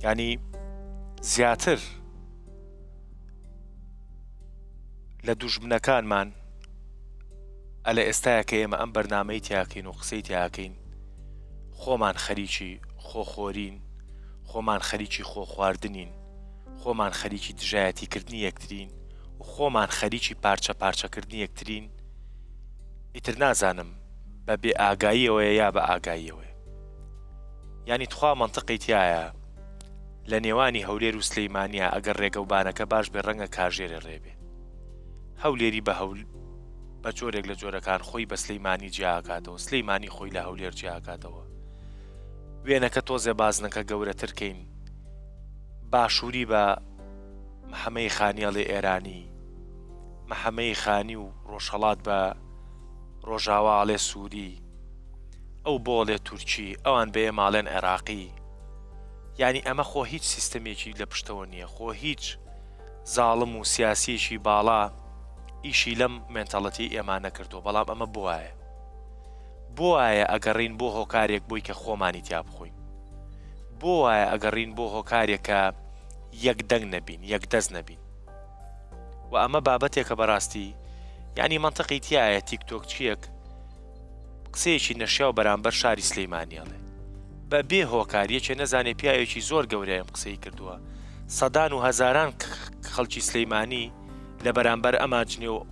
ینی زیاتر لە دوژمنەکانمان ئەلە ئێستایە کە ئێمە ئەم بەرنامەی تیاکەین و قسەی تیاکەین خۆمان خەریکی خۆخۆرین، خۆمان خەریکی خۆ خواردنین، خۆمان خەریکی دژایەتیکردنی یەکترین و خۆمان خەریکی پارچە پارچەکردنی یەکترین، ئیتر نازانم بە بێ ئاگاییەوەیە یا بە ئاگاییەوەی. ینی تخوا مەنتقی تایە لە نێوانی هەولێر و سلەیمانیە ئەگەر ڕێگەوبانەکە باش بێ ڕەنگە کاژێرە ڕێبێ. هەولێری بە هەول بە جۆرێک لە جۆرەکان خۆی بە سلەیمانی جیاکاتەوە، سلەیمانی خۆی لە هەولێر جیاکاتەوە. وێنەکە تۆزێ بازنەکە گەورەترکەین، باشووری بە محەمەی خانیەڵێ ئێرانی، محەمەی خانی و ڕۆژهەڵات بە ڕۆژاواڵێ سووری، ئەو بۆڵێ تورکی، ئەوان بێ ماڵێن عێراقی. ینی ئەمە خۆ هیچ سیستەمێکی لە پشتەوە نییە، خۆ هیچ زاڵم و سیاسیەکی باڵا ئیشی لەم مێنتەڵەتی ئێمان نەکردو. بەڵام ئەمە بوایە بۆ وایە ئەگەڕین بۆ هۆکارێک بۆی کە خۆمانی تیا بخۆین، بۆ وایە ئەگەڕین بۆ هۆکارێکە یەک دەنگ نەبین، یەک دەست نەبین. و ئەمە بابەتێکە بەڕاستی ینی منتەقی تایە تیکتۆک چیەک قسەیەکی نەشیاو بەرامبەر شاری سلەیمانیەڵێ بە بێ هۆکاریەکێ نەزانێ پیاوێکی زۆر گەورەیەم قسەی کردووە، سەدان و هەزاران خەڵکی سلەیمانی لە بەرامبەر ئەماجنێ و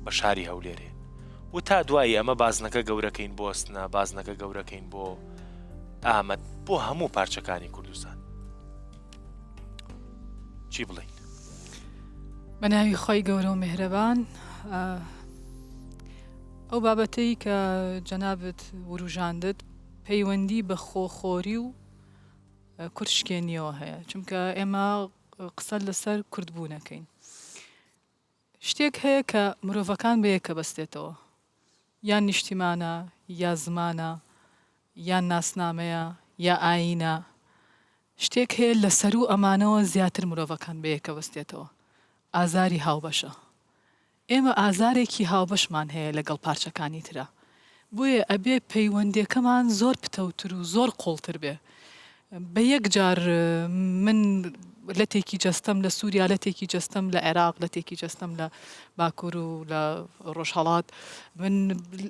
بە شاری هەولێرێ. و تا دوایی ئەمە بازنەکە گەورەکەین بۆ ئەستنا، بازنەکە گەورەکەین بۆ ئامەد، بۆ هەموو پارچەکانی کوردستان. چی بڵین؟ بە ناوی خۆی گەورە و میهرەبان، ئەو بابەتەی کە جەنابەت وروژاندت پەیوەندی بە خۆخۆری و کورتشکێنیەوە هەیە، چونکە ئێمە قسە لەسەر کوردبوونەکەین. شتێک هەیە کە مرۆڤەکان بەیەکە بەستێتەوە، یان نیشتیمانە، یا زمانە، یان ناسنامەیە، یا ئاینە. شتێک هەیە لەسەر و ئەمانەوە زیاتر مرۆڤەکان بەیەکە بەستێتەوە، ئازاری هاوبەشە. ئێمە ئازارێکی هاوبەشمان هەیە لەگەڵ پارچەکانی ترە، بۆیە ئەبێ پەیوەندیەکەمان زۆر پتەوتر و زۆر قوڵتر بێ. بە یەک جار من لەتێکی جەستەم لە سووریا، لەتێکی جەستەم لە عێراق، لەتێکی جەستەم لە باکوور و لە ڕۆژهەڵات، من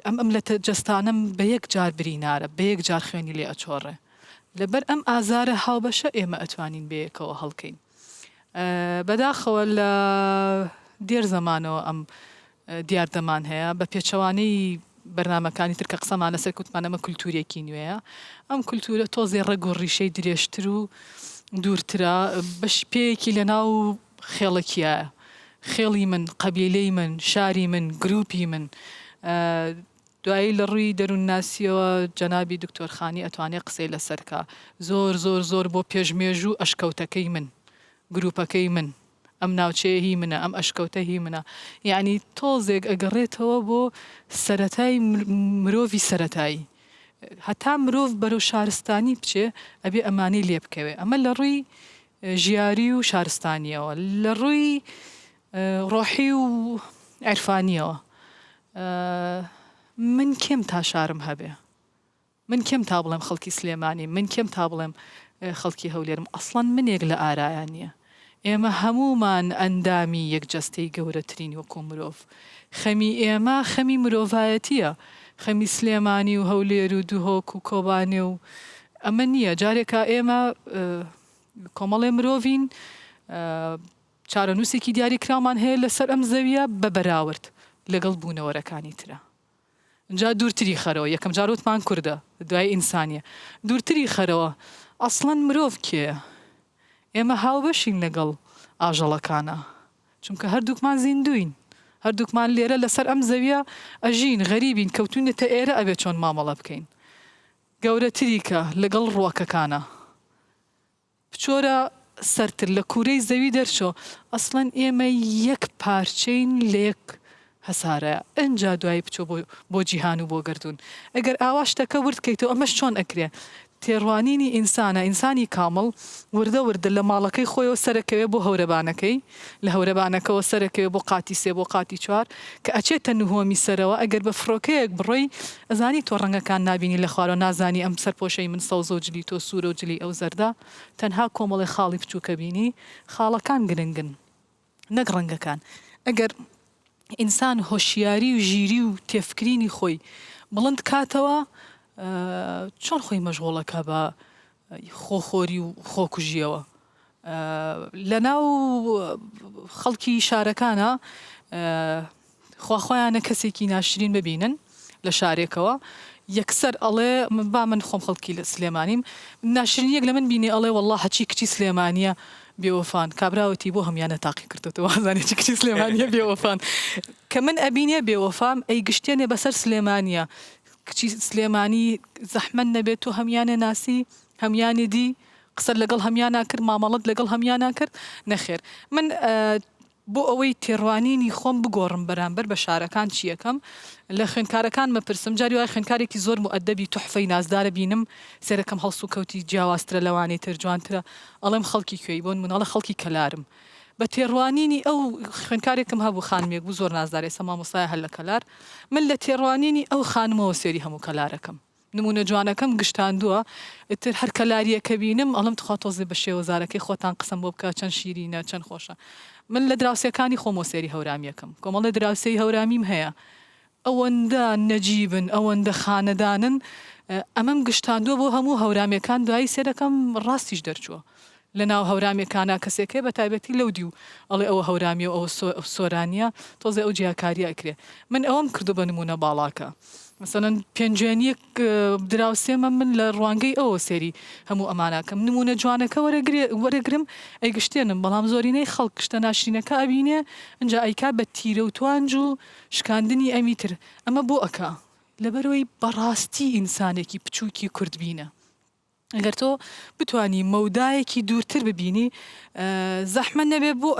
ئەم لە جەستانم بە یەک جار برینارە، بە یەک جار خوێنی لێ ئەچۆڕێ. لەبەر ئەم ئازارە هاوبەشە ئێمە ئەتوانین بەیەکەوە هەڵکەین. بەداخەوە لە دێر زەمانەوە ئەم دیاردەمان هەیە بە پێچەوانەی بەرنامەکانی تر کە قسەمان لەسەر کوتمانەمە کولتورێکی نوێیە. ئەم کولتورە تۆزێ ڕێگ و ڕیشەی درێژتر و دوورترە، بەش پێیەکی لە ناو خێڵێکیە، خێڵی من، قەبیلەی من، شاری من، گروپی من. دوایی لە ڕووی دەروونناسیەوە جەنابی دکتۆر خانی ئەتوانێت قسەی لەسەرکە زۆر زۆر زۆر بۆ پێشمێژوو ئەشکەوتەکەی من، گروپەکەی من، ئەم ناوچەیە هی منە، ئەم ئەشکەوتە هی منە. یعنی تۆزێک ئەگەڕێتەوە بۆ سەرەتای مرۆڤی سەرەتایی، هەتا مرۆڤ بەرەو شارستانی بچێ ئەبێ ئەمانەی لێ بکەوێ. ئەمە لە ڕووی ژیاری و شارستانیەوە. لە ڕووی ڕۆحی و عیرفانیەوە من کێم تا شارم هەبێ، من کێم تا بڵێم خەڵکی سلێمانی، من کێم تا بڵێم خەڵکی هەولێرم. ئەسڵەن منێک لە ئارایان نییە. ئێمە هەمومان ئەندامی یەکجەستەی گەورەترین وەکو مرۆڤ. خەمی ئێمە خەمی مرۆڤایەتیە، خەمی سلێمانی و هەولێر و دوهۆک و کۆبانێ و ئەمە نییە. جارێکە ئێمە کۆمەڵێ مرۆڤین، چارەنووسێکی دیاری کرامان هەیە لەسەر ئەم زەویە بە بەراورد لەگەڵ بوونەوەرەکانی ترە. اینجا دوورتری خەرەوە، یەکەم جاروتمان کووردە، دوای ئینسانیە، دوورتری خەرەوە. ئەسڵەن مرۆڤ کێیە؟ ئێمە هاوبەشین لەگەڵ ئاژەڵەکانە، چونکە هەردووکمان زیندوین، هەردووکمان لێرە لەسەر ئەم زەویە ئەژین، غەریبین، کەوتونێتە ئێرە ئەبێ چۆن مامەڵە بکەین. گەورەتریکە لەگەڵ ڕووەکەکانە، بچۆرە سەرتر لە کوورەی زەوی دەرچۆ. ئەسڵەن ئێمە یەک پارچەین لە یەک هەسارەیە. ئەنجا دوایی بچۆ بۆ جیهان و بۆ گەردون. ئەگەر ئاوا شتەکە ورد کەیتەوە ئەمەش چۆن ئەکرێ؟ تێڕوانینی ئینسانە ئینسانی کامڵ وردە لە ماڵەکەی خۆیەوە سەرەکەوێ بۆ هەورەبانەکەی لە هەورەبانەکەەوە سەرەکەوێ بۆ قاتی سێ بۆ قاتی چوار کە ئەچێتە نهۆمی سەرەوە ئەگەر بە فڕۆکەیەک بڕۆی ئەزانی تۆ ڕەنگەکان نبینی لە خوارەوە نازانی ئەم سەرپۆشەی من سەوزە و جلی تۆ سوورە و جلی ئەو زەردە تەنها کۆمەڵی خاڵی بچووکە بینی خاڵەکان گرنگن نەک ڕەنگەکان ئەگەر ئینسان هۆشیاری و ژیری و تێفکرینی خۆی بڵند کاتەوە چۆن خۆی مەشغوڵەکە بە خۆخۆری و خۆکوژیەوە لە ناو خەڵکی شارەکانە خواخۆیانە کەسێکی ناشرین ببینن لە شارێکەوە یەکسەر ئەڵێ با من خۆم خەڵکی لە سلێمانیم ناشرینیەک لە من بینی ئەڵێ وەڵڵا هەچی کچی سلێمانیە بێوەفان کابراوەتی بۆ هەمیانە تاقی کردوەوە زانێکی کچی سلێمانیە بێوەفان کە من ئەبینێ بێوەفام ئەی گشتێنێ بەسەر سلێمانیە کچی سلێمانی زەحمەت نەبێت و هەمیانە ناسی هەمیانی دی قسە لەگەڵ هەمیانە کرد مامەڵەت لەگەڵ هەمیانە کرد نەخێر من بۆ ئەوەی تێڕوانینی خۆم بگۆڕم بەرامبەر بە شارەکان چیەکەم لە خوێندکارەکان مەپرسم جاری وای خوێندکارێکی زۆر مؤدەبی توحفەی نازدارە بینم سێرەکەم هەڵسو کەوتی جیاوازترە لەوانەی تر جوانترە ئەڵێم خەڵکی کوێی بۆن مناڵە خەڵکی کەلارم بە تێڕوانینی ئەو خوێندکارێکم هەبوو خانمێک بوو زۆر نازدارێ سە مامۆستایە هەر لە کەلار من لە تێڕوانینی ئەو خانمەوە سێری هەموو کەلارەکەم نمونە جوانەکەم گشتاندووە ئتر هەر کەلاریەکە بینم ئەڵم تخوا تۆزێ بە شێوەزارەکەی خۆتان قسم بۆ بکە چەند شیرینە چەند خۆشە من لە دراوسەکانی خۆمۆ سێری هەورامیەکەم کۆمەڵە دراوسەی هەورامیم هەیە ئەوەندە نەجیبن ئەوەندە خانەدانن ئەمەم گشتاندووە بۆ هەموو هەورامیەکان دوایی سێرەکەم ڕاستیش دەرچووە لە ناو هەورامێکانە کەسێکەکە بە تایبەتی لەو دی و ئەڵێ ئەوە هەورامی و ئەوە سۆرانیە تۆزێ ئەو جیاکاری ئەکرێ من ئەوەم کردو بە نمونە باڵاکە مثلەن پێنجێنیەک دراوسێمە من لە ڕوانگەی ئەوە سێری هەموو ئەمانەکەم نمونە جوانەکە وەرەگرم ئەیگشتێنم بەڵام زۆرینەی خەڵک شتە ناشرینەکە ئەبینێ ئەنجا ئەیکا بە تیرە و توانج و شکاندنی ئەمیتر ئەمە بۆ ئەکا لەبەرەوەی بەڕاستی ئینسانێکی بچووکی کوردبینە ئەگەر تۆ بتانی مەودایەکی دوورتر ببینی زەحمە نەبێ بۆ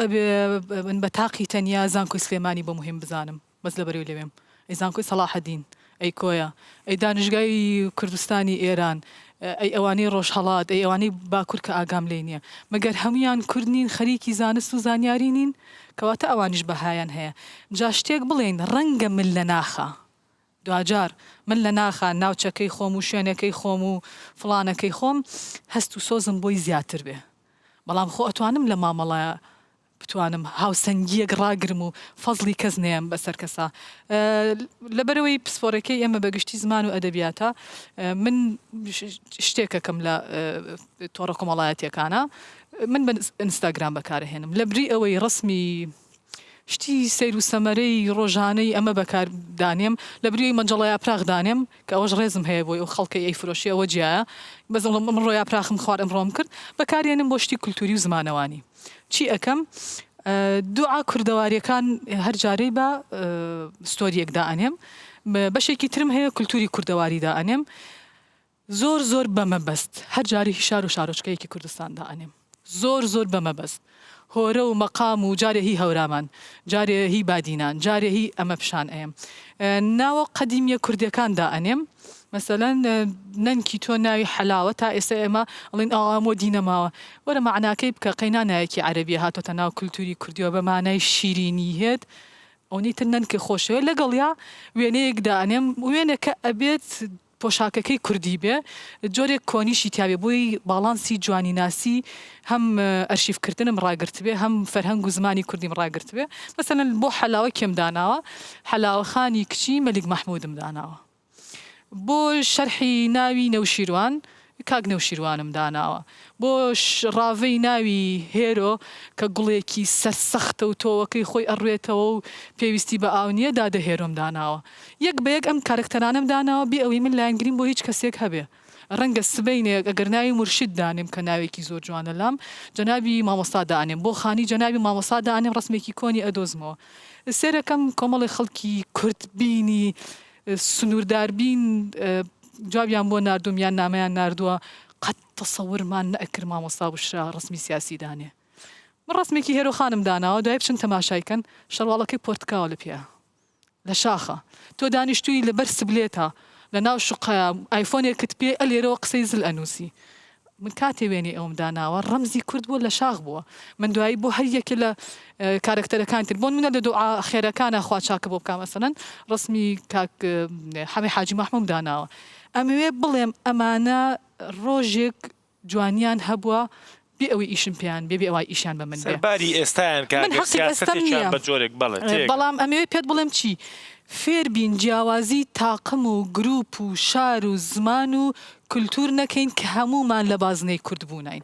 من بە تاقی تەنیا زانکۆی سلێمانی بۆ مهم بزانم بەس لەبەرەوەی لەوێم ئەی زانکۆی سەلاحەدین ئەی کۆیە ئەی دانیشگای کوردستانی ئێران ئەی ئەوانەی ڕۆژهەڵات ئەی ئەوانەی باکوور کە ئاگام لێ نییە مەگەر هەمویان کورد نین خەریکی زانست و زانیاری نین کەواتە ئەوانیش بەهایان هەیە جا شتێک بڵێن ڕەنگە من لە ناخە دوجار من لە ناخە ناوچەکەی خۆم و شوێنەکەی خۆم و فڵانەکەی خۆم هەست و سۆزم بۆی زیاتر بێ بەڵام خۆ ئەتوانم لە مامەڵایە بتوانم هاوسەنگیەک ڕاگرم و فەزلی کەس نێم بەسەر کەسا لەبەرەوەی پسپۆرەکەی ئێمە بەگشتی زمان و ئەدەبیاتە من شتێکەکەم لە تۆڕە کۆمەڵایەتیەکانە من بە ئینستاگرام بەکارهێنم لە بری ئەوەی ڕسمی شتی سیر و سەمەرەی ڕۆژانەی ئەمە بەکاردانێم لە بریۆی مەنجەڵە یاپراغ دانێم کە ئەوەش ڕێزم هەیە بۆی ئەو خەڵکەی ئەی فرۆشی ئەوە جیایە بەزڵ من ڕۆی یاپراخم خوارد ئەمڕۆم کرد بەکارێنم بۆ شتی کولتوری و زمانەوانی چی ئەەکەم دوعا کوردەواریەکان هەر جارەی بە ستۆریەک دائەنێم بەشێکی ترم هەیە کولتوری کوردەواری دائەنێم زۆر بەمەبەست هەر جاری شار و شارۆچکەیەکی کوردستان دائەنێم زۆر بەمەبەست هۆرە و مەقام و جارێ هی هەورامان جارێ هی بادینان جارێ هی ئەمە پیشان ئەم ناوە قەدیمیە کوردەکان دائەنێم مثلا نەنکی تۆ ناوی حەلاوە تا ئێستا ئێمە ئەڵێن ئەوامۆ دینەماوە وەرە معناکەی بکە قەینانایەکی عەرەبیە هاتۆتە ناو کولتوری کوردیەوە بە مانای شیرینی هێت ئەوەی تر نەنکە خۆشەوە لەگەڵیا وێنەیەک دائەنێم وێنەکە ئەبێت پۆشاکەکەی کوردی بێ جۆرێک کۆنیشی تیاوێ بۆی باڵانسی جوانی ناسی هەم ئەرشیفکردنم ڕاگرت بێ هەم فەرهەنگ و زمانی کوردیم ڕاگرت بێ مەسەلەن بۆ حەلاوە کێم داناوە حەلاوەخانی کچی مەلیک مەحموودم داناوە بۆ شەرحی ناوی نەوشیروان کاک نەوشیروانم داناوە بۆ ڕاوەی ناوی هێرۆ کە گوڵێکی سەرسەختە و تۆوەکەی خۆی ئەڕوێتەوە و پێویستی بە ئاونیە دادە هێرۆم داناوە یەک بە یەک ئەم کارکتەرانم داناوە بێ ئەوەی من لایەنگرین بۆ هیچ کەسێک هەبێ ڕەنگە سبەینێک ئەگەر ناوی مرشید دانێم کە ناوێکی زۆر جوانە لام جەنابی مامۆستا دانێم بۆ خانی جەنابی مامۆستا دانێم ڕسمێکی کۆنی ئەدۆزمەوە سێرەکەم کۆمەڵی خەڵکی کوردبینی سنوورداربین جوابیان بۆ نردوم یان نامەیان نردووە قەت تەسەورمان نەئەکرد مامۆستا بشرا ڕسمی سیاسی دانێ من ڕسمێکی هێرۆ خانم داناوە دوای بچن تەماشایکەن شەڵواڵەکەی پۆرتکاوە لە پێ لە شاخە تۆ دانیشتووی لەبەر سبلێتە لە ناو شوقەیە ئایفۆنێکت پێ ئەلێرەوە قسەی زل ئەنووسی من کاتێ وێنێ ئەوم داناوە ڕەمزی کورد بووە لە شاخ بووە من دوایی بۆ هەر یەکێ لە کارکتەرەکان تر بۆن منە لە دوعا خێرەکانە خوا چاکە بۆ بکام مەسەلەن ڕسمی کاک حەمێ حاجی مەحمووم داناوە ئەمەوێ بڵێم ئەمانە ڕۆژێک جوانیان هەبووە بێ ئەوەی ئیشم پێیان بێ ئەوای ئیشان بە من بێ سەرباری ئێستایان بە جۆرێک بەڵام ئەمەوێ پێت بڵێم چی فێر بین جیاوازی تاقم و گروپ و شار و زمان و کولتور نەکەین کە هەمومان لە بازنەی کورد بوونین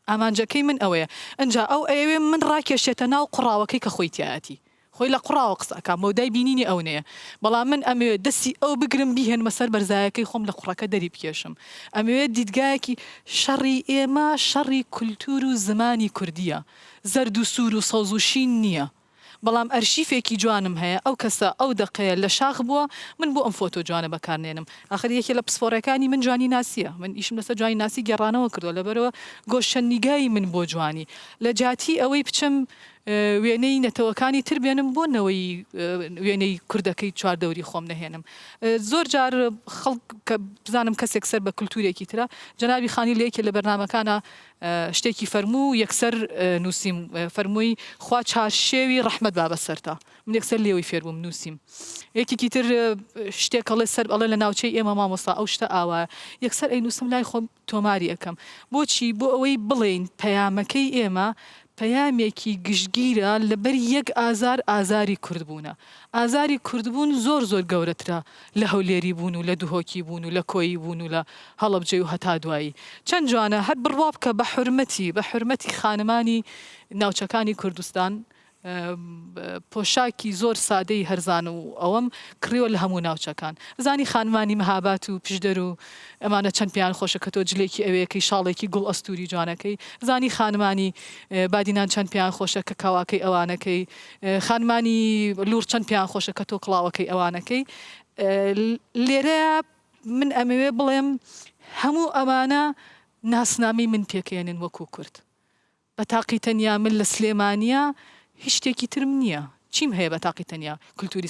ئامانجەکەی من ئەوەیە ئەجا ئەو ئەوێ من ڕاکێشێتە ناو قڕاوەکەی کە خۆی تایەتی خۆی لە قڕاوە قسەکە مەودای بینینی ئەو نەیە بەڵام من ئەمەوێ دەستی ئەو بگرم بیهێن مەسەر بەرزایەکەی خۆم لە قوڕەکە دەری بکێشم ئەمەوێ دیدگایەکی شەڕی ئێمە شەڕی کولتور و زمانی کوردیە زەرد و سوور و سەوز و شین نییە بەڵام ئەرشیفێکی جوانم هەیە ئەو کەسە ئەو دقەیە لە شاخ بووە من بۆ ئەم فۆتۆ جوانە بەکارنێنم آخر یەکێ لە پسپۆرەکانی من جوانی ناسیە من ئیشم لەسەر جوانی ناسی گەڕانەوە کردووە لەبەرەوە گۆشەنیگای من بۆ جوانی لە جاتی ئەوەی بچم وێنەی نەتەوەکانی تر بێنم بۆ نەوەی وێنەی کوردەکەی چواردەوری خۆم نەهێنم زۆر جار خەڵک کە بزانم کەسێک سەر بە کولتورێکی ترە جەنابی خانی لە یەکێ لە بەرنامەکانە شتێکی فەرموو یەکسەر نووسیم فەرمووی خوا چارشێوی ڕەحمەت با بەسەرتا من یەکسەر لێوەی فێر بووم نووسیم یەکێکی تر شتێک ئەڵێ سەر ئەڵێ لە ناوچەی ئێمە مامۆستا ئەو شتە ئاوایە یەکسەر ئەی نووسم لای خۆم تۆماری ئەەکەم بۆچی بۆ ئەوەی بڵێن پەیامەکەی ئێمە پەیامێکی گشتگیرە لەبەر یەک ئازار ئازاری کوردبوونە ئازاری کوردبوون زۆر زۆر گەورەترە لە هەولێری بوون و لە دوهۆکی بوون و لە کۆیی بوون و لە هەڵەبجێ و هەتا دوایی چەند جوانە هەر بڕوا بکە بە حورمەتی خانمانی ناوچەکانی کوردستان پۆشاکی زۆر سادەی هەرزان و ئەوەم کڕیوە لە هەموو ناوچەکان زانی خانمانی مەهابات و پیشدەر و ئەمانە چەند پیان خۆشە کە تۆ جلێکی ئەوەیەکەی شاڵێکی گوڵ ئەستوری جوانەکەی زانی خانمانی بادینان چەند پیان خۆشە کە کاواکەی ئەوانەکەی خانمانی لور چەند پیان خۆشە کە تۆ کڵاوەکەی ئەوانەکەی لێرە من ئەمەوێ بڵێم هەموو ئەمانە ناسنامی من پێکەێنن وەکو کورد بە تاقی تەنیا من لە سلێمانیە هیچ شتێکی ترم نییە چیم هەیە بە تاقی تەنیا کولتوری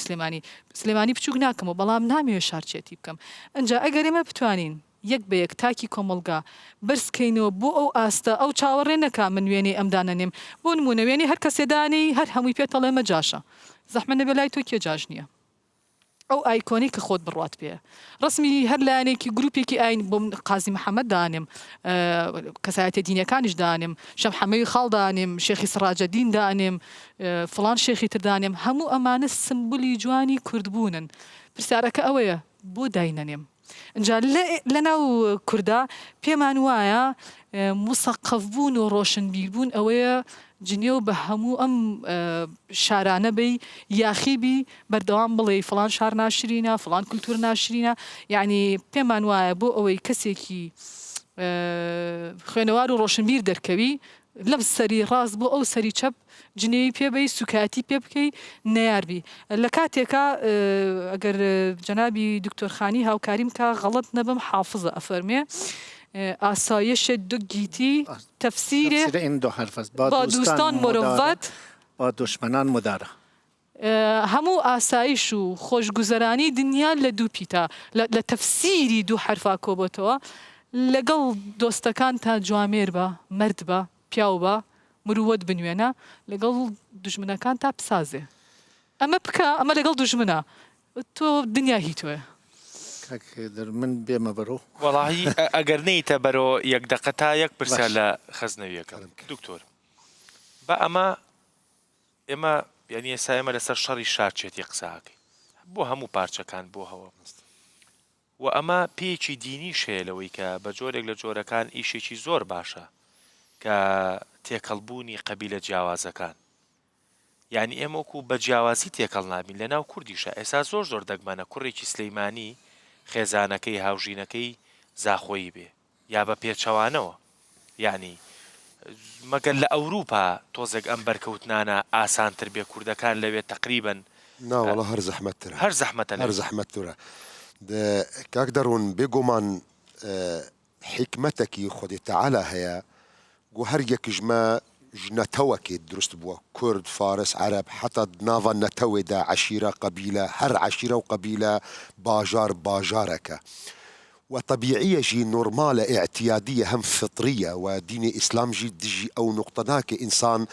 سلێمانی بچووک ناکەمەوە بەڵام نامەوێت شارچێتی بکەم ئەجا ئەگەر ئێمە بتوانین یەک بە یەک تاکی کۆمەلگا برسکەینەوە بۆ ئەو ئاستە ئەو چاوەڕێ نەکا من وێنەی ئەمدانەنێم بۆ نمونە وێنەی هەر کەسێدانی هەر هەمووی پێتەڵێ ئەمە جاشە زەحمە نەبێ لای تۆ کێ جاش نییە ئەو ئایکۆنی کە خۆت بڕات پێ ڕسمی هەر لایەنێکی گروپێکی ئاین بۆ قازی محەممەد دانێم کەسایەتە دینەکانیش دانێم شەم حەمەوی خاڵ دانێم شێخی سراجەدین دانێم فڵان شێخی تر دانێم هەموو ئەمانە سمبولی جوانی کوردبوونن پرسیارەکە ئەوەیە بۆ داینەنێم ئەجا لە ناو کووردا پێمان وایە موسەقف بوون و ڕۆشنبیربوون ئەوەیە جنێو بە هەموو ئەم شارانە بی یاخیبی بەردەوام بڵێ فڵان شار ناشرینە فڵان کولتور ناشرینە یعنی پێمان وایە بۆ ئەوەی کەسێکی خوێنەوار و ڕۆشنبیر دەرکەوی لەم سەری ڕاست بۆ ئەو سەری چەپ جنێوی پێبی سوکاتی پێ بکەی نەیاربی لە کاتێکا ئەگەر جەنابی دکتۆرخانی هاوکاریم کە غەڵەت نەبم حافظە ئەفەرمێ آسایش دو گیتی تفسیر این دو حرف است با دوستان مروت با دشمنان مدارا هەموو ئاسایش و خۆشگوزەرانی دنیا لە دوو پیتە لە تەفسیری دوو حرفا کۆبەتەوە لەگەڵ دۆستەکان تا جوامێر بە مرد بە پیاو بە مروت بنوێنە لەگەڵ دوژمنەکان تا بسازێ ئەمە بکە ئەمە لەگەڵ دوژمنە تۆ دنیا هی تۆیە من بێمە بەرۆ وەڵاهی ئەگەر نەیتە بەرۆ یەک دقە تا یەک پرسیار لە خەزنەویەکە دکتۆر بە ئێمە یعنی ئێستا ئێمە لەسەر شەڕی شارچێتی قساکەی بۆ هەموو پارچەکان بۆ هەوە و ئەمە پێیەکی دینی شێلەوەی کە بە جۆرێک لە جۆرەکان ئیشێکی زۆر باشە کە تێکەڵبوونی قەبیلە جیاوازەکان یعنی ئێمە وەکو بە جیاوازی تێکەڵ نابین لە ناو کوردیشە ئێستا زۆر دەگمەنە کوڕێکی سلەیمانی خێزانەکەی هاوژینەکەی زاخۆیی بێ یا بە پێچەوانەوە یعنی مەگەر لە ئەوروپا تۆزێک ئەم بەرکەوتنانە ئاسانتر بێ کوردەکان لەوێ تقریبن ناوەڵە هەر زەحمەتترە هەر زەحمەتترە کاک دەڕون بێگومان حکمەتێکی خودی تەعالا هەیە گو هەر یەکیژمە نتوكي درست بوا كرد فارس عرب حتى نافا نتوي دا عشيرة قبيلة هر عشيرة وقبيلة باجارك وطبيعية جي نورمالة اعتيادية هم فطرية ودين إسلام جي دجي أو نقطناك إنسان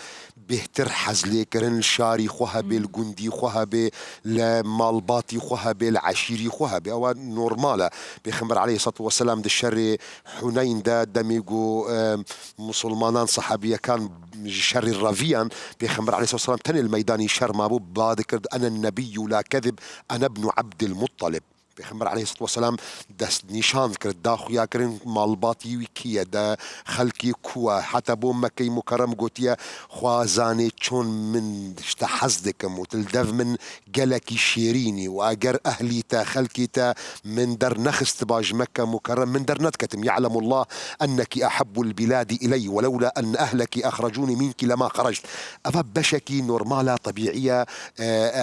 بهتر حزلي كرن شاري خوها بالجندي خوها بالمالباتي خوها بالعشيري خوها أو نورمالة بخمر عليه الصلاة والسلام الشر حنين دا دميقو مسلمان صحابية كان شر الرافيان بخمر عليه الصلاة والسلام تاني الميداني شر مابو بادكر أنا النبي لا كذب أنا ابن عبد المطلب پیغمبر علیه الصلاة والسلام دست نشان کرد دا خویا کرن مالباتی وی کیه دا خلکی کوه حتی بو مکی مکرم گوتیه خوازانه چون من شتا حزدکم و تلدف من گلکی شیرینی و اگر اهلی تا خلکی تا من در نخست باج مکه مکرم من در ندکتم يعلم الله انك احب البلاد الي ولولا ان اهلك اخرجوني منك لما خرجت افا بشكي نورماله طبيعيه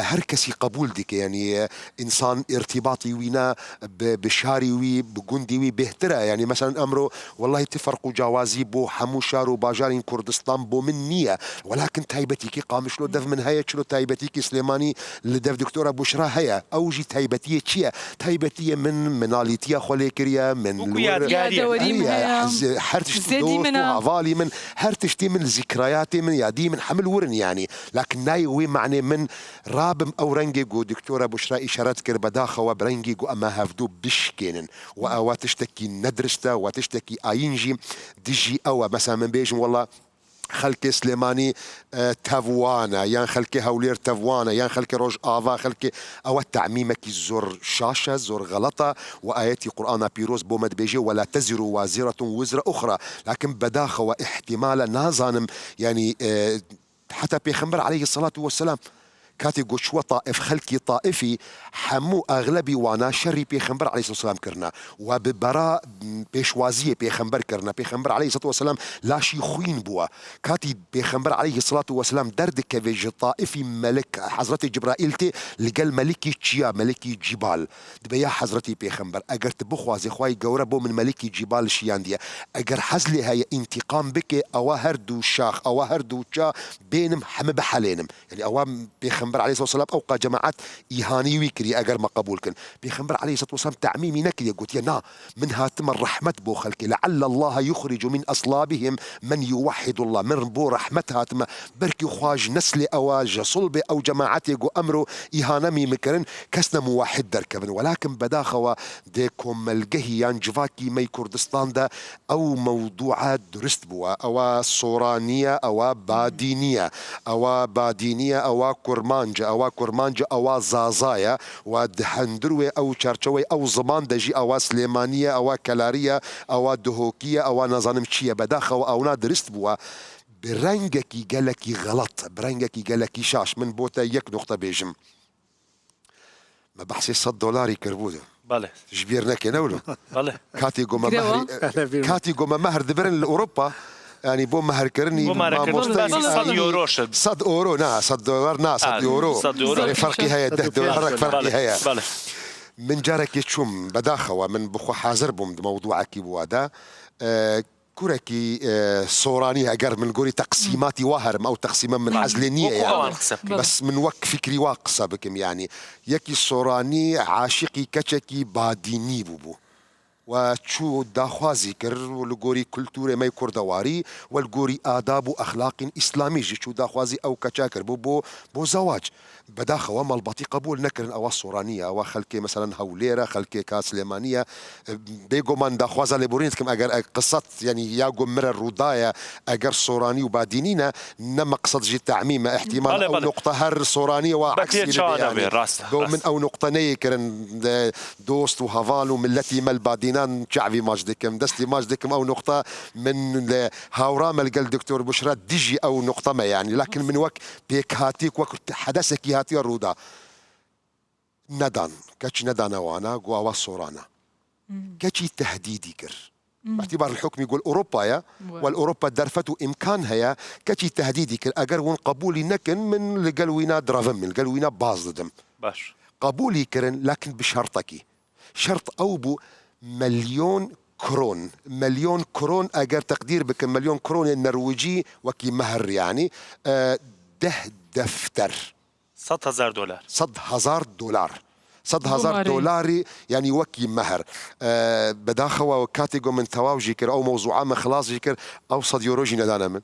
هر كسي قبول ديك يعني انسان ارتباطي وينا بشاري وي بجندي وي بهتره يعني مثلا امره والله تفرقوا جوازي بو حمو شار وباجارين كردستان بو من نيه ولكن تايبتيكي قامش له دف من هيا شلو تايبتيكي سليماني لدف دكتوره بشرى هيا اوجي تايبتيه تشيا تايبتيه من مناليتيا خوليكريا من هرتشتي دوست وعفالي من هرتشتي من ذكرياتي من يادي من حمل ورن يعني لكن ناي وي معني من رابم او رنجيجو دكتوره بشرى اشارات كر بداخه وبرنجيجو اما هفدو بشكينن واوا تشتكي ندرستا وتشتكي اينجي ديجي او مثلا من بيجم والله خلكي سليماني تافوانا يعني خلكي هولير تافوانا يعني خلكي روج آفا خلكي أو التعميمك زور شاشة زور غلطة وآياتي قرآن بيروز بومد بيجي ولا تزر وازرة وزر أخرى لكن بداخة واحتمال نازانم يعني حتى بيخمر عليه الصلاة والسلام كاتي قوشوا طائف خلكي طائفي حمو أغلبي وانا شري بيخمبر عليه الصلاة والسلام كرنا وببراء بيشوازية بيخمبر كرنا بيخمبر عليه الصلاة والسلام لا شي خوين بوا كاتي بيخمبر عليه الصلاة والسلام دردك بيج طائفي ملك حضرتي جبرائيل تي لقال ملكي تشيا ملكي جبال دبيا حضرتي بيخمبر أجر تبخوازي خواي قوربو من ملكي جبال شياندية أجر حزلي هاي انتقام بك أواهر دو شاخ أواهر دو شا بينم حم بحالينم يعني أوام بيخمبر عليه الصلاة والسلام أوقع جماعات إيهاني ويكري أجر ما قبول كن بيخمبر عليه الصلاة والسلام تعميمي نكري قلت يا نا من هاتم الرحمة بو خلك لعل الله يخرج من أصلابهم من يوحد الله من بو رحمة هاتم بركي خواج نسل أواج صلب أو جماعات يقو أمره إيهانمي مكرن كسنا موحد دركبن ولكن بداخوا ديكم الجهيان جفاكي مي كردستان دا أو موضوعات درست بوا أو صورانية أو بادينية أو بادينية أو كرمانجا أو زازايا ودحندروي أو شارشوي أو زمان دجي أو سليمانية أو كلارية أو دهوكية أو نظام شيا بداخة أو نادرست بوا برنجكي قالكي غلط برنجكي قالكي شاش من بوتا يك نقطة بيجم ما بحسي $100 كربوده بله جبيرنا كنولو بله كاتي قوم مهر دبرن لأوروبا يعني بو مهر كرني صد يورو صد اورو نا صد دولار نا صد يورو يعني فرقي هيا $10 فرقي هيا من جارك يشوم بداخه ومن بخو حاضر بم موضوعك بوادا كوركي صوراني اجر من قولي تقسيماتي وهرم او تقسيما من حزلينيه يعني بس من وك فكري واقصه بكم يعني يكي صوراني عاشقي كشكي باديني بوبو وشو داخوازي كر والجوري كلتورة ماي كردواري والجوري آداب وأخلاق إسلامي شو داخوازي أو كشاكر بو زواج بداخة وما البطي قبول نكرن أو الصورانية أو خلكي مثلا هوليرة خلكي كاسليمانية بيجو من داخوازا لبورين كم أجر قصة يعني ياجو مر الروداية أجر صوراني وبادينينا نما قصد جي تعميم احتمال أو نقطة هر صورانية وعكس يعني من أو نقطة نيكرن دوست وهافال وملتي مال بادينان شعبي ماجدكم دستي ماجدكم أو نقطة من هاورام الجل دكتور بشرى ديجي أو نقطة ما يعني لكن من وقت بيك هاتيك وقت حدثك هاتي الرودا ندان كاتش ندان وانا قوا صورانا كاتشي تهديدي كر باعتبار الحكم يقول أوروبا والأوروبا درفته إمكانها يا كاتشي تهديدي كر أجر ون قبولي نكن من الجلوينا درافم من الجلوينا باز دم باش قبولي كرن لكن بشرطك شرط أو بو $1,000,000 كرون. مليون كرون أجر تقدير بكم مليون كرون النرويجي وكي مهر يعني ده دفتر 100,000 دلار 100,000 دولار 100,000 دولاري يعني وكي مهر بداخوا وكاتيجو من تواو جيكر او موضوعا من خلاص جيكر او صد يوروجي ندانا من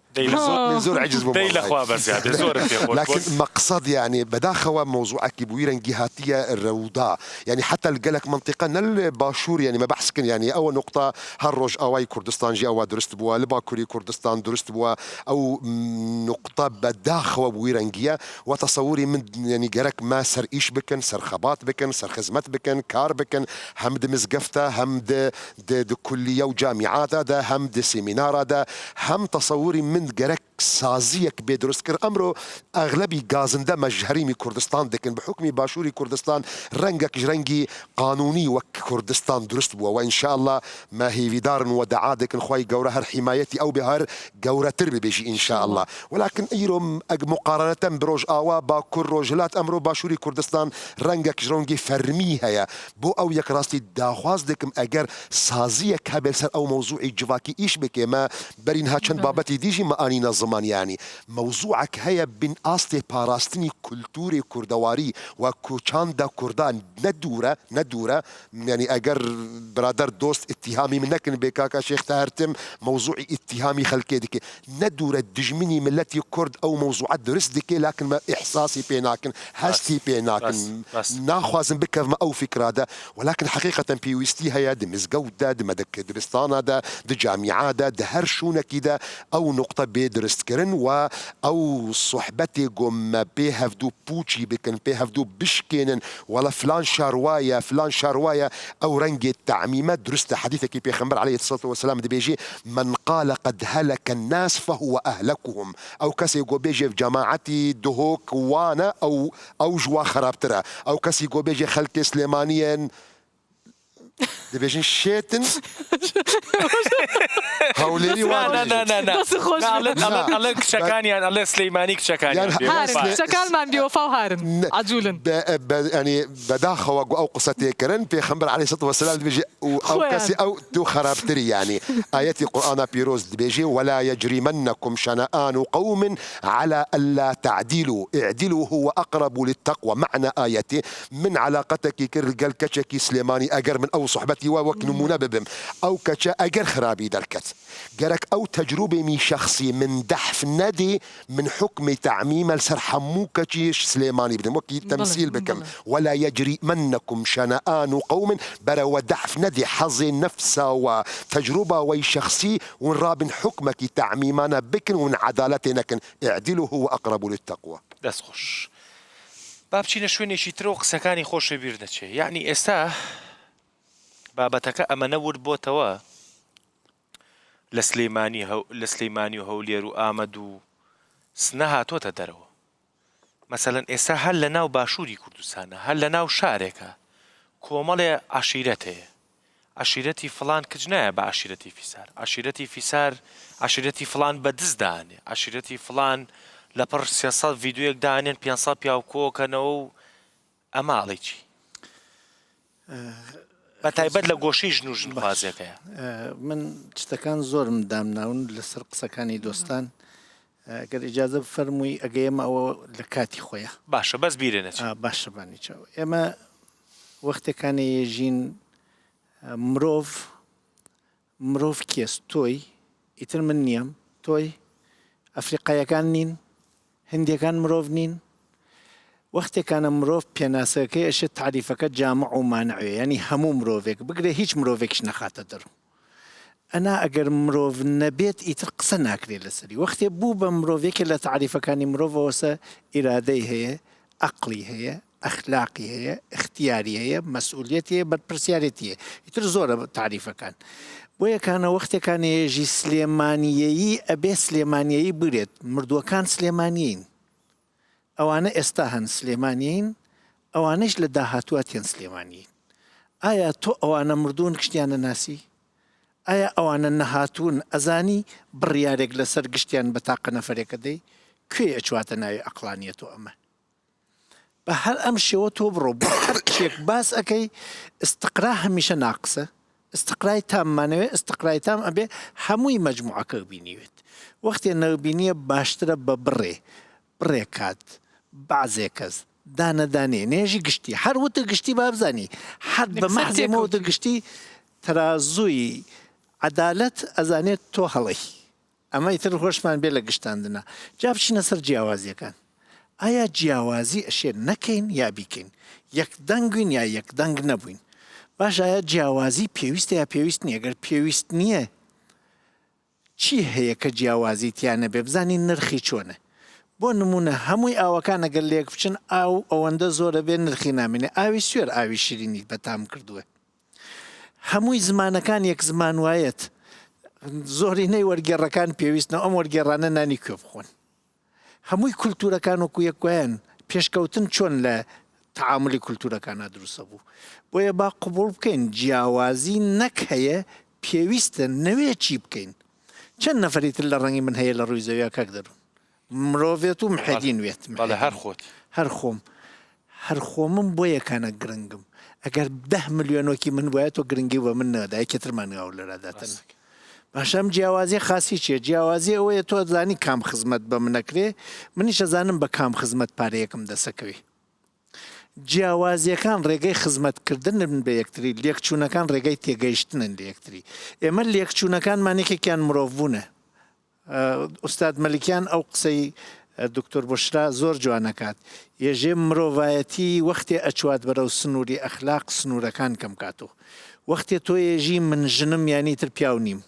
زور عجز ديل اخوا بس يعني زور لكن مقصد يعني بداخوا موضوع كبيرا جهاتيه الروضاء يعني حتى القلك منطقه نل باشور يعني ما بحسكن يعني اول نقطه هالروج اواي كردستان جي او درست بوا لباكوري كردستان درست بوا او نقطه بداخوا بويرنجيا وتصوري من يعني جرك ما سر ايش بكن سر خبات بكن سر خدمت بكن كار بكن هم د مزقفته هم د كليه وجامعات هذا هم د سيمينار هذا هم تصوري من جرك سازيك بيدرس كر امره اغلبي غازنده مجهريمي كردستان لكن بحكم باشوري كردستان رنجك رنجي قانوني وكردستان درست بوا وان شاء الله ما هي بدار ودعادك خوي جوره هر حمايتي او بهر جوره تربي بيجي ان شاء الله ولكن ايرم مقارنه بروج اوا باكر روجلات امره باشوري كردستان رنجك رنجي فرميها يا بو او يك راستي داخواز دكم اگر سازيك هبل سر او موضوعي جواكي ايش بك ما برين هاتشن بابتي ديجي ما اني نظم يعني موضوعك هيا بن أصلي باراستني كولتوري كردواري وكوشان دا كردان ندورة يعني أجر برادر دوست اتهامي منك بكاكا شيخ تهرتم موضوعي اتهامي خلقي ديكي ندورة دجمني ملتي كرد أو موضوعات درس ديكي لكن ما إحساسي بيناكن هستي بيناكن ناخوازن بك ما أو فكرة دا ولكن حقيقة بيوستي هيا دي مزقودة دي مدك درستانا دا دي جامعة دا هرشونة كده أو نقطة بيدرست كرن و أو صحبتي قم بيهفدو بوشي بكن بيهفدو بشكين ولا فلان شاروايا أو رنج التعميمات درست حديثك بيخمر عليه الصلاة والسلام دي بيجي من قال قد هلك الناس فهو أهلكهم أو كسي يقول بيجي في جماعتي دهوك وانا أو جوا خرابترا أو كسي يقول بيجي خلق سليمانيا دي بيجي شيتن هاوليري لا الله كشكاني الله سليماني كشكاني شكال ما بيوفاو هارن عجولن يعني بداخوا او قصتي كرن في خمر عليه الصلاه والسلام بيجي او كسي او تو خرابتري يعني ايات القران بيروز بيجي ولا يجرمنكم شنآن قوم على الا تعدلوا اعدلوا هو اقرب للتقوى معنى ايتي من علاقتك كرجال كشكي سليماني اجر من او صحبتي وكنمونا ببم او كشا اجر خرابي دركت جرك او تجربه مي شخصي من دحف ندي من حكم تعميم السر حموكة سليماني بدم وكي تمثيل بكم ولا يجري منكم شنآن قوم برا ودحف ندي حظي نفسه وتجربه وي شخصي ونراب حكمك تعميمنا بكن ومن عدالتنا كن اعدلوا هو اقرب للتقوى دەست خۆش با بچینە شوێنێکی ترۆ قسەکانی خۆشە بیر دەچێ یعنی ئێستا بابەتەکە ئەمەنە ورد بۆتەوە لە سلەیمانی و هەولێر و ئامەد و سنە هاتۆتە دەرەوە مەسەلەن ئێستا هەر لە ناو باشووری کوردستانە هەر لە ناو شارێکە کۆمەڵێ عەشیرەت هەیە عەشیرەتی فڵان کچ نایە بە عەشیرەتی فیسار عەشیرەتی فیسار عەشیرەتی فڵان بەدز دانێ عەشیرەتی فڵان لەپڕ 300 ڤیدیۆیەک دانێن 500 پیاو کۆکەنەوە و ئەماڵی چی بە تایبەت لە گۆشەی ژن و ژنخوازیەکەیە من شتەکان زۆرم دامناون لەسەر قسەکانی دۆستان گەر ئیجازە بفەرمووی ئەگەیەمە ئەوە لە کاتی خۆیە باشە بەس بیرێنێت باشە بانیچەوە ئێمە وەختەکانی ژین مرۆڤ کێس تۆی ئیتر من نییەم تۆی ئەفریقایەکان نین هندیەکان مرۆڤ نین وەختێکانە مرۆڤ پێناسەکەی ئەشێت تعریفەکە جامع و مانعوێ ینی هەموو مرۆڤێک بگرێ هیچ مرۆڤێکش نەخاتە دەرو ئەنا ئەگەر مرۆڤ نەبێت ئیتر قسە ناکرێت لەسەری وەختێ بوو بە مرۆڤێکی لە تعریفەکانی مرۆڤەوەسە ئیرادەی هەیە عەقڵی هەیە ئەخلاقی هەیە اختیاری هەیە مەسئولیەتی هەیە بەرپرسیارەتی هەیە ئیتر زۆرە تعریفەکان بۆ یەکانە وەختێکانەیەژی سلێمانیەیی ئەبێ سلێمانیەیی بێت مردووەکان سلێمانیین ئەوانە ئێستا هەن سلێمانیین ئەوانەش لە داهاتووە تێن سلێمانیین ئایا تۆ ئەوانە مردوون گشتیانە ناسی ئایا ئەوانە نەهاتوون ئەزانی بڕیارێک لەسەر گشتیان بە تاقە نەفەرێکە دەی کوێ ئەچواتە ناوی عەقلانیەتەوە ئەمە بە هەر ئەم شێوە تۆ بڕۆ بۆ هەر کشێک باس ئەەکەی ئستقرا هەمیشە ناقسە استقرای تاممانەوێ استقرای تام ئەبێ هەمووی مەجموعەکە بینیوێت وەختێ نەبینیە باشترە بە بڕێ کات بەعزێ کەس دانەدانێ نێژی گشتی هەر وتە گشتی با بزانی هەر بە مەحزێمە وتە گشتی تەرازووی عەدالەت ئەزانێت تۆ هەڵی ئەمە ئیتر خۆشمان بێ لە گشتاندنە جا بچینە سەر جیاوازیەکان ئایا جیاوازی ئەشێ نەکەین یا بیکەین یەکدەنگوین یا یەکدەنگ نەبووین باش ئایا جیاوازی پێویستە یا پێویست نییە ئەگەر پێویست نییە چی هەیە کە جیاوازیتیانە بێ بزانین نرخی چۆنە بۆ نمونە هەمووی ئاوەکان ئەگەر لێک بچن ئاو ئەوەندە زۆرە بێ نرخی نامێنێ ئاوی سوێر ئاوی شیرینی بەتام کردووە هەمووی زمانەکان یەک زمان وایەت زۆرینەی وەرگێڕەکان پێویستنە ئەم وەرگێڕانە نانی کوێ بخۆن هەمووی کولتورەکان وەکو یەکوایان پێشکەوتن چۆن لە تعاملی کولتورەکانە دروستە بوو بۆیە با قبول بکەین جیاوازی نەک هەیە پێویستە نەوێ چی بکەین چەند نەفەریتر لە ڕەنگی من هەیە لە ڕووی زەویا کاک دەروون مرۆڤێت و محەدین وێت هەر خۆمم بۆ یەکانە گرنگم ئەگەر 10 ملیۆنۆکی من وایە تۆ گرنگی بە من نەدا یەکێترمان ئەو لەراداتن باشەم جیاوازی خاصی چیە جیاوازی ئەوەیە تۆ زانی کام خزمەت بە منەکرێ منیش ئەزانم بە کام خزمەت پارەیەکم دەسەکەوی جیاوازیەکان ڕێگەی خزمەتکردن بە یەکتری لێکچوونەکان ڕێگەی تێگەیشتنن لە یەکتری ئێمە لێکچوونەکانمانێکێکیان مرۆڤبوونە ئوستاد مەلیکیان ئەو قسەی دکتۆر بۆشرا زۆر جوانەکات ێژێ مرۆڤایەتی وەختێ ئەچوات بەرەو سنووری ئەخلاق سنوورەکان کەم کاتەوە وەختێ تۆ ێژی من ژنم یانی تر پیاو نیم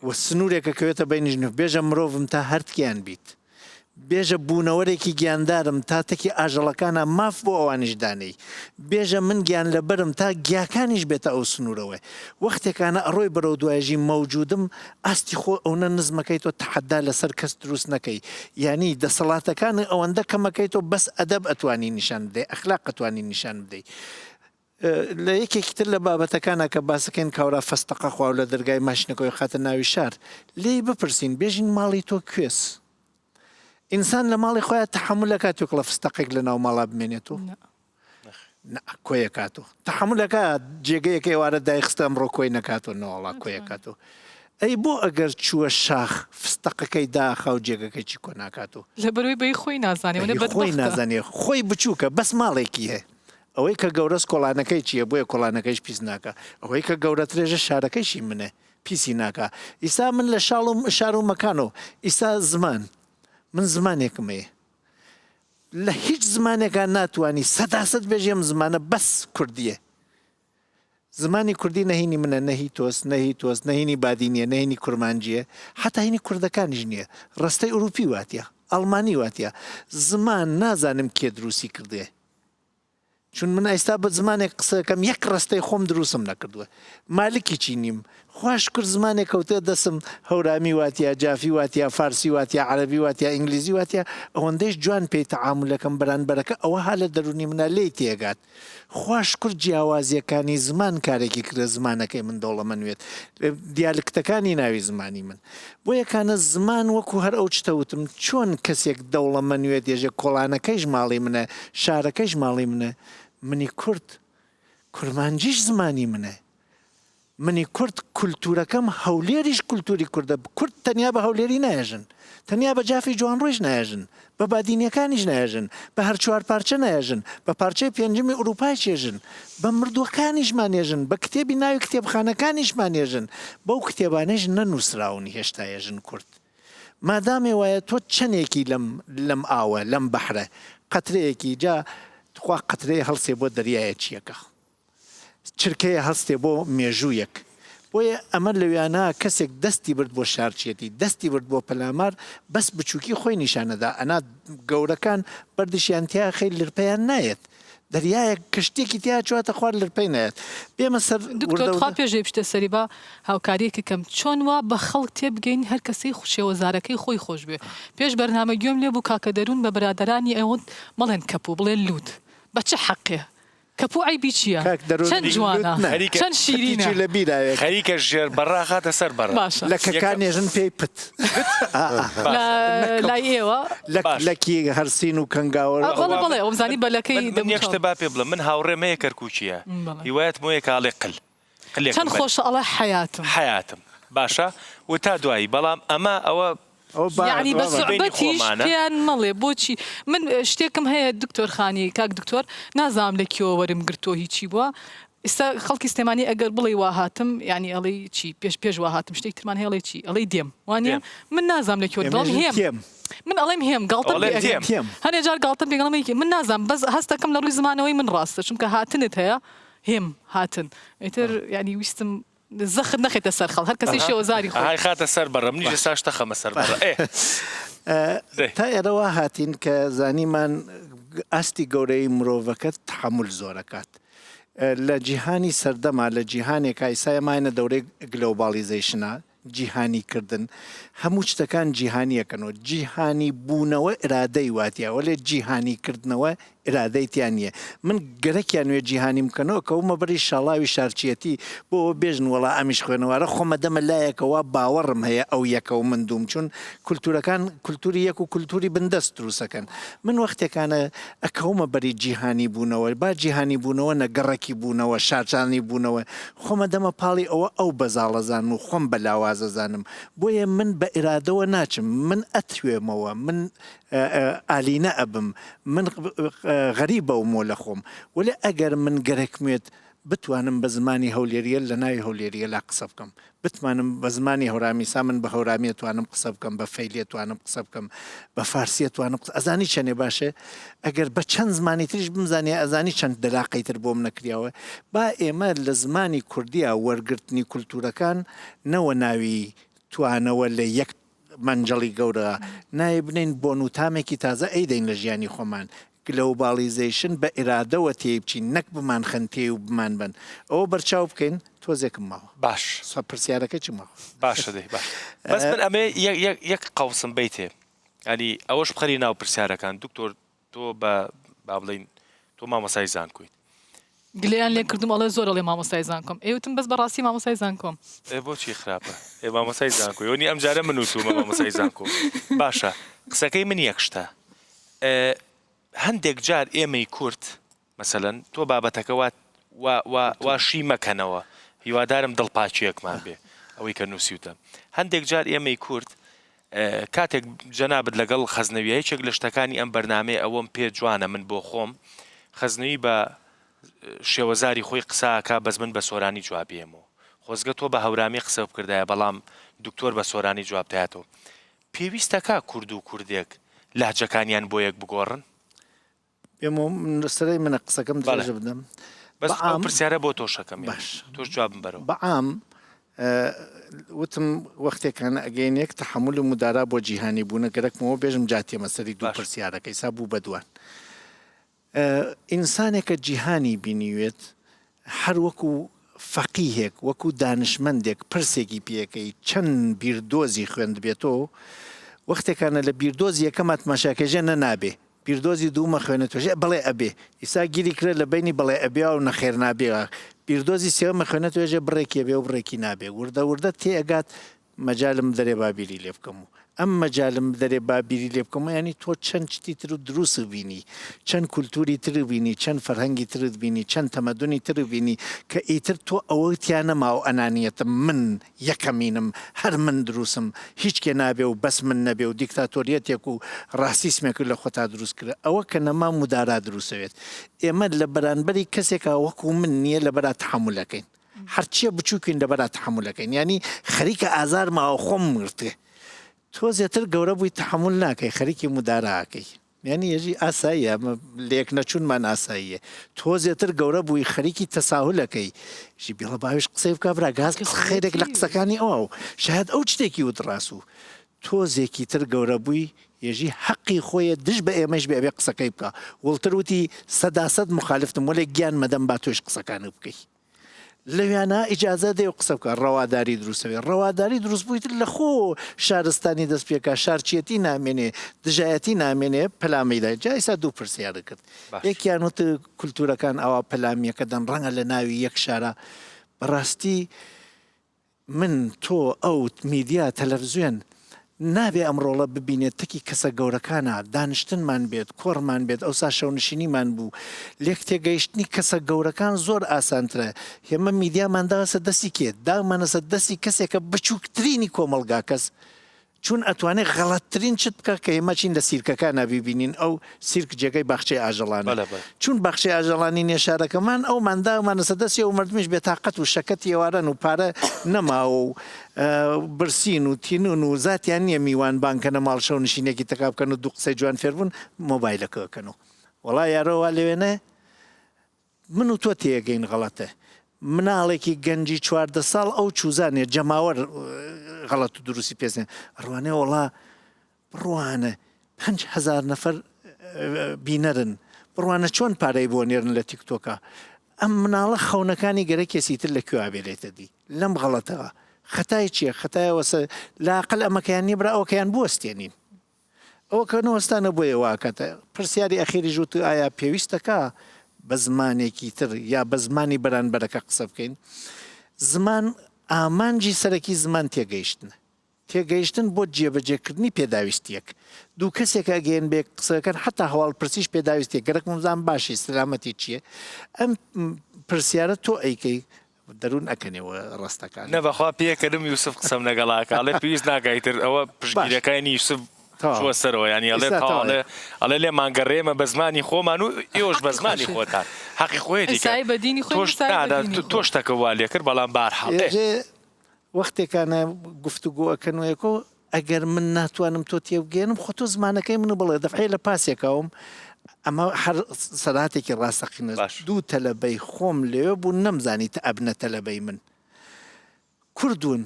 و سنوورێکە کەوێتە بەینی ژنە بێژە مرۆڤم تا هەرتکیان بیت بێژە بوونەوەرێکی گیاندارم تا تەکی ئاژەڵەکانە ماف بۆ ئەوانش دانەی بێژە من گیان لەبەرم تا گیاکانیش بێتە ئەو سنوورەوە وەختێکانە ئەڕۆی بەرەو دوایژی مەوجودم ئاستی خۆ ئەوە نزمەکەی تۆ تحەدا لەسەر کەس دروست نەکەی یعنی دەسەڵاتەکانی ئەوەندە کەمەکەی تۆ بەس ئەدەب ئەتوانی نیشان بدەی ئەخلاق ئەتوانی نیشان بدەی لە یەکێکی تر لە بابەتەکانە کە باسەکەین کاورا فەستەقە خواو لە دەرگای ماشینەکەی خاتە ناوی شار لێی بپرسین بێژین ماڵی تۆ کوێس ئینسان لە ماڵی خۆیان تەحمل کاتێک لە فستەقێک لە ناو ماڵا بمێنێتەوە کۆیە کاتەوە تەحملەکە جێگەیەکە ئێوارە دایخستە ئەمڕۆ کۆی نەکاتەوە نەوەڵا کۆیە کاتەوە ئەی بۆ ئەگەر چووە شاخ فستەقەکەی داخاو جێگەکەی چی کۆ ناکاتەوە لە بەروی بەی خۆی نازانێ خۆی نازانێ خۆی بچووکە بەس ماڵێکی هەیە ئەوەی کە گەورەس کۆڵانەکەی چییە بۆیە کۆڵانەکەیش پیس ناکە ئەوەی کە گەورە درێژە شارەکەیشی منە پیسی ناکە ئیسا من لە شار و مەکانەوە ئیسا زمان من زمانێکم هەیە لە هیچ زمانێکان ناتوانی سەداسەد بێژێم زمانە بەس کوردیە زمانی کوردی نەهینی منە نەهی تۆس نەهی تۆس نەهینی بادینیە نەهینی کورمانجیە حتا هینی کوردەکانیش نییە ڕستەی ئوروپی واتیە ئەڵمانی واتیە زمان نازانم کێ دروستی کردێ چون من ئێستا بە زمانێک قسەکەم یەک ڕستەی خۆم دروستم نەکردووە مالکی چی نیم خوش کرد زمانێک کەوتە دەسم هەورامی واتیە جافی واتیە فارسی واتیە عەرەبی واتیە ئینگلیزی واتیە ئەوەندەیش جوان پێی تەعامولەکەم بەرانبەرەکە ئەوە ها لە دەرونی منە لێی تێگات خوش کرد جیاوازیەکانی زمان کارێکی کرد زمانەکەی من دەوڵەمەنوێت دیالکتەکانی ناوی زمانی من بۆ یەکانە زمان وەکو هەر ئەو شتەوتم چۆن کەسێک دەوڵەمەنوێت ێژە کۆڵانەکەیش ماڵی منە شارەکەیش ماڵی منە منی کورد کورمانجیش زمانی منە منی کورد کولتورەکەم هەولێریش کولتوری کوردە کورد تەنیا بە هەولێری نایژن تەنیا بە جافی جوان ڕۆیش نایژن بە بادینیەکانیش نایژن بە هەر چوار پارچە نایژن بە پارچەی پێنجمی ئوروپای چێژن بە مردووەکانیشمان ێژن بە کتێبی ناوی کتێبخانەکانیشمان ێژن بەو کتێبانەیش نەنووسراونی هێشتا ێژن کورد مادامێ وایە تۆ چەندێکی لەم ئاوە لەم بەحرە قەترەیەکی جا خوا قەترەیە هەڵسێ بۆ دەریایەکیەکە چرکەیە هەستێ بۆ مێژوویەک بۆیە ئەمە لەویانە کەسێک دەستی برد بۆ شارچێتی دەستی برد بۆ پەلامار بەس بچووکی خۆی نیشانەدا ئەنا گەورەکان بەردشیان تیا خەی لرپەیان نایەت دەریایەک کشتێکی تیا چواتە خوارد لرپەی نایەت بێمە سەر دکتۆر پێشێ پشتە سەری بە هاوکاریەکی کەم چۆن وا بە خەڵک تێبگەین هەر کەسەی خوشێوەزارەکەی خۆی خۆش بێ پێش بەرنامە گوێم لێ بوو کاکە دەروون بە برادەرانی ئەوەن مەڵێن کەپوو بڵێن لوت بە چه حەقێ کەپوو عیبی چییە چەند جوانە چەند شیرینە خەریکە ژێر بەڕا خاتە سەر بەڕ لە کەکانێژن پێی پت لای ئێوە لەکی هەرسین و کەنگاوە بڵێ ئەوزانی بەلەکەی یەکشتە با پێ بڵم من هاوڕێم هەیە کەرکووچیە هیوایەت مۆیە کاڵێ قل چەند خۆشە ئەڵێ حياتم باشە و تا دوایی بەڵام ئەمە ئەوە یعنی بە سوعبەتیش پێیان مەڵێ بۆچی من شتێکم هەیە دکتۆر خانی کاک دکتۆر نازانم لە کێوە وەرم گرتۆ هیچی بووە ئێستا خەڵکی سلێمانی ئەگەر بڵێ وا هاتم ینی ئەڵێ چی پێش وا هاتم شتێک ترمان هێڵێ چی ئەڵێ دێم وانە من نازانم لە کێوە دڵم هێم من ئەڵێم هێم گاڵتەم هەنێ جار گاڵتەم پێگەڵم من نازانم بەس هەستەکەم لە ڕووی زمانەوەی من ڕاستە چونکە هاتنت هەیە هێم هاتن ئیتر ینی ویستم زەخت نەخێتە سەر خەڵ هەر کەسی شێوەزاری خۆی خاتە سەر بەڕە منیش ئێستاش تەخەمە سەر بەڕە تا ئێرەوە هاتین کە زانیمان ئاستی گەورەی مرۆڤەکە تحمل زۆرەکات لە جیهانی سەردەما لە جیهانێک ئایسایەمانە دەورەی گلۆبالیزیشنە جیهانی کردن هەموو شتەکان جیهانیەکەنەوە جیهانی بوونەوە ئرادەی واتیاوە لێ جیهانی کردنەوە ئرادەیتیان نییە من گەرەکیان نوێ جیهانی بکەنەوە کە ومە بەری شاڵاوی شارچیەتی بۆ بێژن وڵا ئەمیش خوێنەوەرە خۆمە دەمە لایەکەوە باوەڕم هەیە ئەو یەکە و من دوم چون کولتورەکان کولتوری یەک و کولتوری بندەست دروستەکەن من وەختێکانە ئەکەومە بەری جیهانی بوونەوە با جیهانی بوونەوە نەگەڕێکی بوونەوە شارچانی بوونەوە خۆمە دەمە پاڵی ئەو بەزاڵەزان و خۆم بەلاوازەزانم بۆیە من بە ئێرادەوە ناچم من ئەتوێمەوە من ئالینە ئەبم من غەریبە و مۆ لە خۆم ولی ئەگەر من گەرەکمێت بتوانم بە زمانی هەولێریە لە ناوی هەولێریە لا قسە بکەم بتمانم بە زمانی هەورامیسا من بە هەورامیە توانم قسە بکەم بە فەیلیە توانم قسە بکەم بە فارسیە توانم ئەزانی چەندێ باشە ئەگەر بە چەند زمانی تریش بمزانێ ئەزانی چەند دەلاقەیتر بۆم نەکریاوە با ئێمە لە زمانی کوردیە وەرگرتنی کولتورەکان نەوە ناوی توانەوە لە یەک منجەڵی گەورە نایە بنین بۆ نوتامێکی تازە ئەیدەین لە ژیانی خۆمان گلۆبالیزیشن بە ئێرادەوە تێبچین نەک بمان خەنتێ و بمان بن ئەوە بەرچاو بکەین تۆزێکم ماوە باش پرسیارەکە چی ماوە باشە دەی باش بەس من ئەمێ یەک قەوسم بیتێ ئەنی ئەوەش بخەری ناو پرسیارەکان دکتۆر تۆ بە با بڵین تۆ مامۆسای زانکۆیت گلیان لێ کردم ئەڵێ زۆر ئەڵێ مامۆستای زانکۆم ئێوتم بەس بەڕاستی مامۆستای زانکۆم بۆچی خراپە مامۆسای زانکۆ یۆنی ئەم جارە من وتومە مامۆسای زانکۆ باشە قسەکەی من یەک شتە هەندێک جار ئێمەی کورد مەسەلەن تۆ بابەتەکە واشی مەکەنەوە هیوادارم دڵپاچیەکمان بێ ئەوەی کە نووسیوتە هەندێک جار ئێمەی کورد کاتێک جەنابەت لەگەڵ خەزنەویە هیچێک لە شتەکانی ئەم بەرنامەیە ئەوەم پێ جوانە من بۆ خۆم خەزنەوی بە شێوەزاری خۆی قساکە بەس من بە سۆرانی جوابێمەوە خۆزگە تۆ بە هەورامی قسە بکردایە بەڵام دکتۆر بە سۆرانی جوابدایەتەوە پێویستەکە کورد و کوردێک لاهجەکانیان بۆ یەک بگۆڕن سەرەی منە قسەکەم درێژە بدەم بەس ئەو پرسیارە بۆ تۆشەکەم تۆش جوابم بەرەوە بەعام وتم وەختێکانە ئەگەینێک تەحمل و مدارا بۆ جیهانی بوونە گەرەکمەوە بێژم جاتێمە سەری دوو پرسیارەکەی سا بوو بەدوان ئینسانێکە جیهانی بینیوێت هەر وەکو فەقیهێک وەکو دانشمەندێک پرسێکی پێەکەی چەند بیردۆزی خوێند بێتەوە وەختێکانە لە بیردۆزی یەکەمات مەشاکەژە نەنابێ بیردۆزی دوومە خوێنێتۆژێ بڵێ ئەبێ ئیسا گیری کرێت لە بینی بڵێ ئەبێ و نەخێر نابێ بیردۆزی سێوەمە خوێنێتۆژێ بڕێکی بێ و بڕێکی نابێ وردە وردە تێئگات مەجالم دەرێ بابیری لێ بکەم و ئەم مەجالم دەرێ بابیری لێ بکەم ینی تۆ چەند چتی تر و دروست بینی چەند کولتوری تر بینی چەند فەرهەنگی ترت بینی چەند تەمەدونی تر بینی کە ئیتر تۆ ئەوەتیان نەما و ئەنانیەتم من یەکەمینم هەر من دروستم هیچ کێ نابێ و بەس من نەبێ و دیکتاتۆریەتێک و ڕاستیسمێک لە خۆتا دروست کرد ئەوە کە نەما مدارا دروستەوێت ئێمە لە بەرانبەری کەسێکە وەکو من نییە لە بەرا تحملەکەین هەرچیە بچووکین لە بەرا تحملەکەین ینی خەریکە ئازار ماوە خۆم مرتێ تۆ زیاتر گەورە بووی تحمل ناکەی خەریکی مداراکەی یعنی ێژی ئاساییە لێک نەچوونمان ئاساییە تۆ زیاتر گەورە بووی خەریکی تەساهولەکەی ژی بێڵە باویش قسەی بکە برا گاز خێرێک لە قسەکانی ئەو شاید ئەو شتێکی وتڕاست و تۆزێکی تر گەورە بووی یێژی حەقی خۆیە دش بە ئێمەش بێ قسەکەی بکە وڵتر وتی سەداسەد مخالفتم وەلێ گیان مەدەم با تۆش قسەکانە بکەی لەوێنە ئیجازە دێ و قسە بکە ڕەواداری دروستەوێ ڕەواداری دروست بوویتر لە خۆ شارستانی دەست پێکە شارچیەتی نامێنێ دژایەتی نامێنێ پەلامەیدا جایسا دوو پرسیارە کرد یەکیان وت کولتورەکان ئەوە پەلامیەکە دەن ڕەنگە لە ناوی یەک شارە بەڕاستی من تۆ ئەو میدیا تەلەڤیزیۆن نابێ ئەمڕۆڵە ببینێت تەکی کەسە گەورەکانە دانیشتنمان بێت کۆڕمان بێت ئەوسا شەونشینیمان بوو لێک تێگەیشتنی کەسە گەورەکان زۆر ئاسانترە هێمە میدیامانداوەسە دەستی کێت دامانەسە دەستی کەسێکە بچووکترینی کۆمەلگا کەس چون ئەتوانێت غەڵەتترین چت بکە کە ئێمە چین لە سیرکەکان نبیبینین ئەو سیرک جێگەی باخچەی ئاژەڵانە چون باخچەی ئاژەڵانی نێشارەکەمان ئەو مادامانەسە دەستی و مردمیش بێتاقەت و شەکەت ێوارەن و پارە نەماوە و برسین و تینون و زاتیان نییە میوان بانکەنە ماڵ شەو نشینێکی تەکا بکەن و دوو قسەی جوان فێربوون مۆبایلەکەکەن و وەڵای یارەوە لەوێنە من و تۆ تێگەین غەڵەتە مناڵێکی گەنجی 14 ساڵ ئەو چوزانێ جەماوەر غەڵەت و دروستی پێزێن ڕوانێ وڵا بڕوانە 5,000 نەفەر بینەرن بڕوانە چۆن پارەی بۆ نێرن لە تیکتۆکە ئەم مناڵە خەونەکانی گەرە کێسیتر لەکوێ ئابێرێتە دی لەم غەڵەتەوە خەتای چییە خەتایەوەسە لاقل ئەمەکەیان نیبرا ئەوکەیان بوەستێنین ئەوە کەنەوەستانە بۆیە واکەتە پرسیاری ئەخیری ژووت ئایا پێویستەکە بە زمانێکی تر یا بە زمانی بەرانبەرەکە قسە بکەین زمان ئامانجی سەرەکی زمان تێگەیشتن بۆ جێبەجێکردنی پێداویستیەک دوو کەسێک ئەگەێن بێ قسەکەن حتا هەواڵ پرسیش پێداویستێک گەرەک مزان باشی سلامەتی چییە ئەم پرسیارە تۆ ئەیکەی دەروون ئەکەنێەوە ڕاستەکان نەبەخوا پێکردم یوسف قسەم لەگەڵاکە ئەڵێ پێویست ناگایتر ئەوە پشتگیرەکانی یوسف شوە سەرەوە ینی ئەڵێ لێ مانگەڕێمە بە زمانی خۆمان و ئێوەش بە زمانی خۆتان حەقی خۆیەتی تۆ شتەکە وا لێ کرد بەڵام بارحاڵێ وەختێکانە گفتوگۆ ئەکەنوەیەکۆ ئەگەر من ناتوانم تۆ تێبگەێنم خۆ تۆ زمانەکەی من بڵێ دەفعی لە پاسێکەوەم ئەمە هەر سەراتێکی ڕاستەقینە دوو تەلەبەی خۆم لێوە بوو نەمزانی تە ئەبنە تەلەبەی من کوردون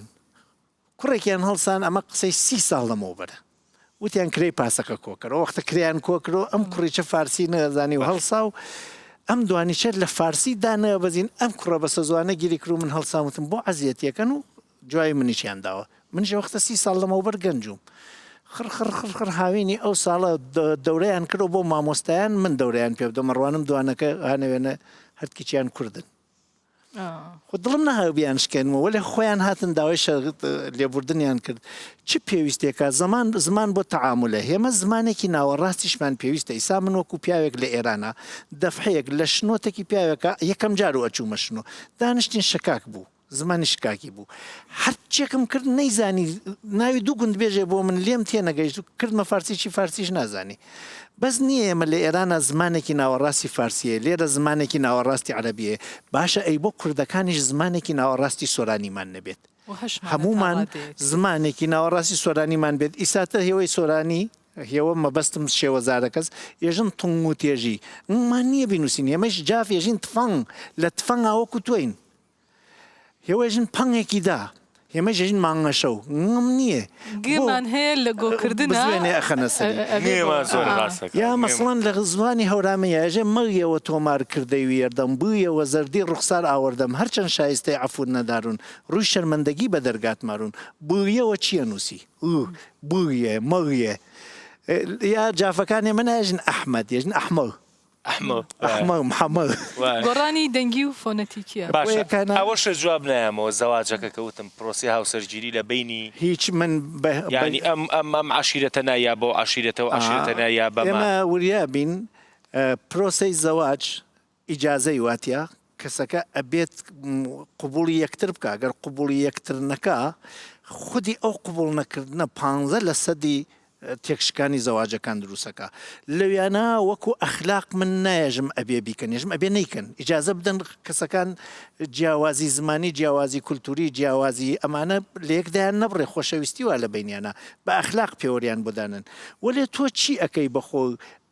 کوڕێکیان هەڵسان ئەمە قسەی 30 ساڵ لەمەوە بەرە وتیان کرێی پاسەکە کۆکەرەوە وەختە کریان کۆکرەوە ئەم کوڕیچە فارسی نەزانی و هەڵسا و ئەم دوانیچەر لە فارسی دانەبەزین ئەم کوڕە بەسە زوانە گیری کرو من هەڵساوتم بۆ عەزیەتیەکەن و جوای منیشیان داوە منیش وەختە 30 ساڵ لەمەوە بەرگەنجوم خڕ هاوینی ئەو ساڵە دەورەیان کردو بۆ مامۆستایان من دەورەیان پێ بدەم ڕوانم دوانەکە هانەوێنە هەرکیچیان کوردن خۆ دڵم نەهاوبیان شکێنمەوە وەلێ خۆیان هاتن داوای لێبوردنیان کرد چ پێویستێکە زمان بۆ تەعاملە هێمە زمانێکی ناوەڕاستیشمان پێویستە ئیسا من وەکو پیاوێک لە ئێرانە دەفحەیەک لە شنۆتێکی پیاوێکە یەکەم جار و ئەچوومە شنۆ دانیشتین شکاک بوو زمانی شکاکی بوو هەرچێکم کرد نەیزانی ناوی دوو گوند بێژێ بۆ من لێم تێ نەگەیشت کردمە فارسیی فارسیش نازانی بەس نییە ئێمە لە ئێرانە زمانێکی ناوەڕاستی فارسیە لێرە زمانێکی ناوەڕاستی عەرەبیە باشە ئەی بۆ کوردەکانیش زمانێکی ناوەڕاستی سۆرانیمان نەبێت هەمومان زمانێکی ناوەڕاستی سۆرانیمان بێت ئیساتە هێوەی سۆرانی هێوە مەبەستم شێوەزارەکەس ێژن تونگ و تێژی مان نییە بینوسین ئێمەش جاف ێژین تفەنگ لە تفەنگ ئاوەکو تۆین هێوەژن پەنگێکی دا هێمە ژێژین مانگە شەو نم نییە گێمان هەیە لە گۆکردنێ ئەخەنە سەری یا مەسڵەن لە زمانی هەورامەیە ئەژێ مەغیەوە تۆمار کردەی وێردەم بوویەوە زەردی ڕوخسار ئاوەردەم هەرچەند شایستەی عەفو نەدارون ڕووی شەرمەندەگی بە دەرگات مارون بوویەوە چییە نووسی بوویە مەغیە یا جافەکانی من ئەژن ئەحمەد ێژن ئەحمەد محەممەد گۆڕانی دەنگی و فۆنەتیکیە ئەوەش جواب نایەمەوە زەواجەکە کەوتم پرۆسی هاوسەرگیری لە بینی هیچ من ینی ئەم عشیرەتە نایا بۆ عشیرەتەوە عشیرەتە نایا ئێمە وریا بین پرۆسەی زەواج ئیجازەی واتە کەسەکە ئەبێت قوبوڵی یەکتر بکە گەر قوبوڵی یەکتر نەکا خودی ئەو قوبوڵ نەکردنە 15% تێکشکانی زەواجەکان دروستەکە لەویانە وەکو ئەخلاق من نایژم ئەبێ بیکەنێژم ئەبێ نیکەن ئیجازە بدەن کەسەکان جیاوازی زمانی جیاوازی کولتوری جیاوازی ئەمانە لە یەکدایان نەبڕێ خۆشەویستی وا لە بینیانە بە ئەخلاق پێوەریان بدانن وەلێ تۆ چی ئەەکەی بەخۆ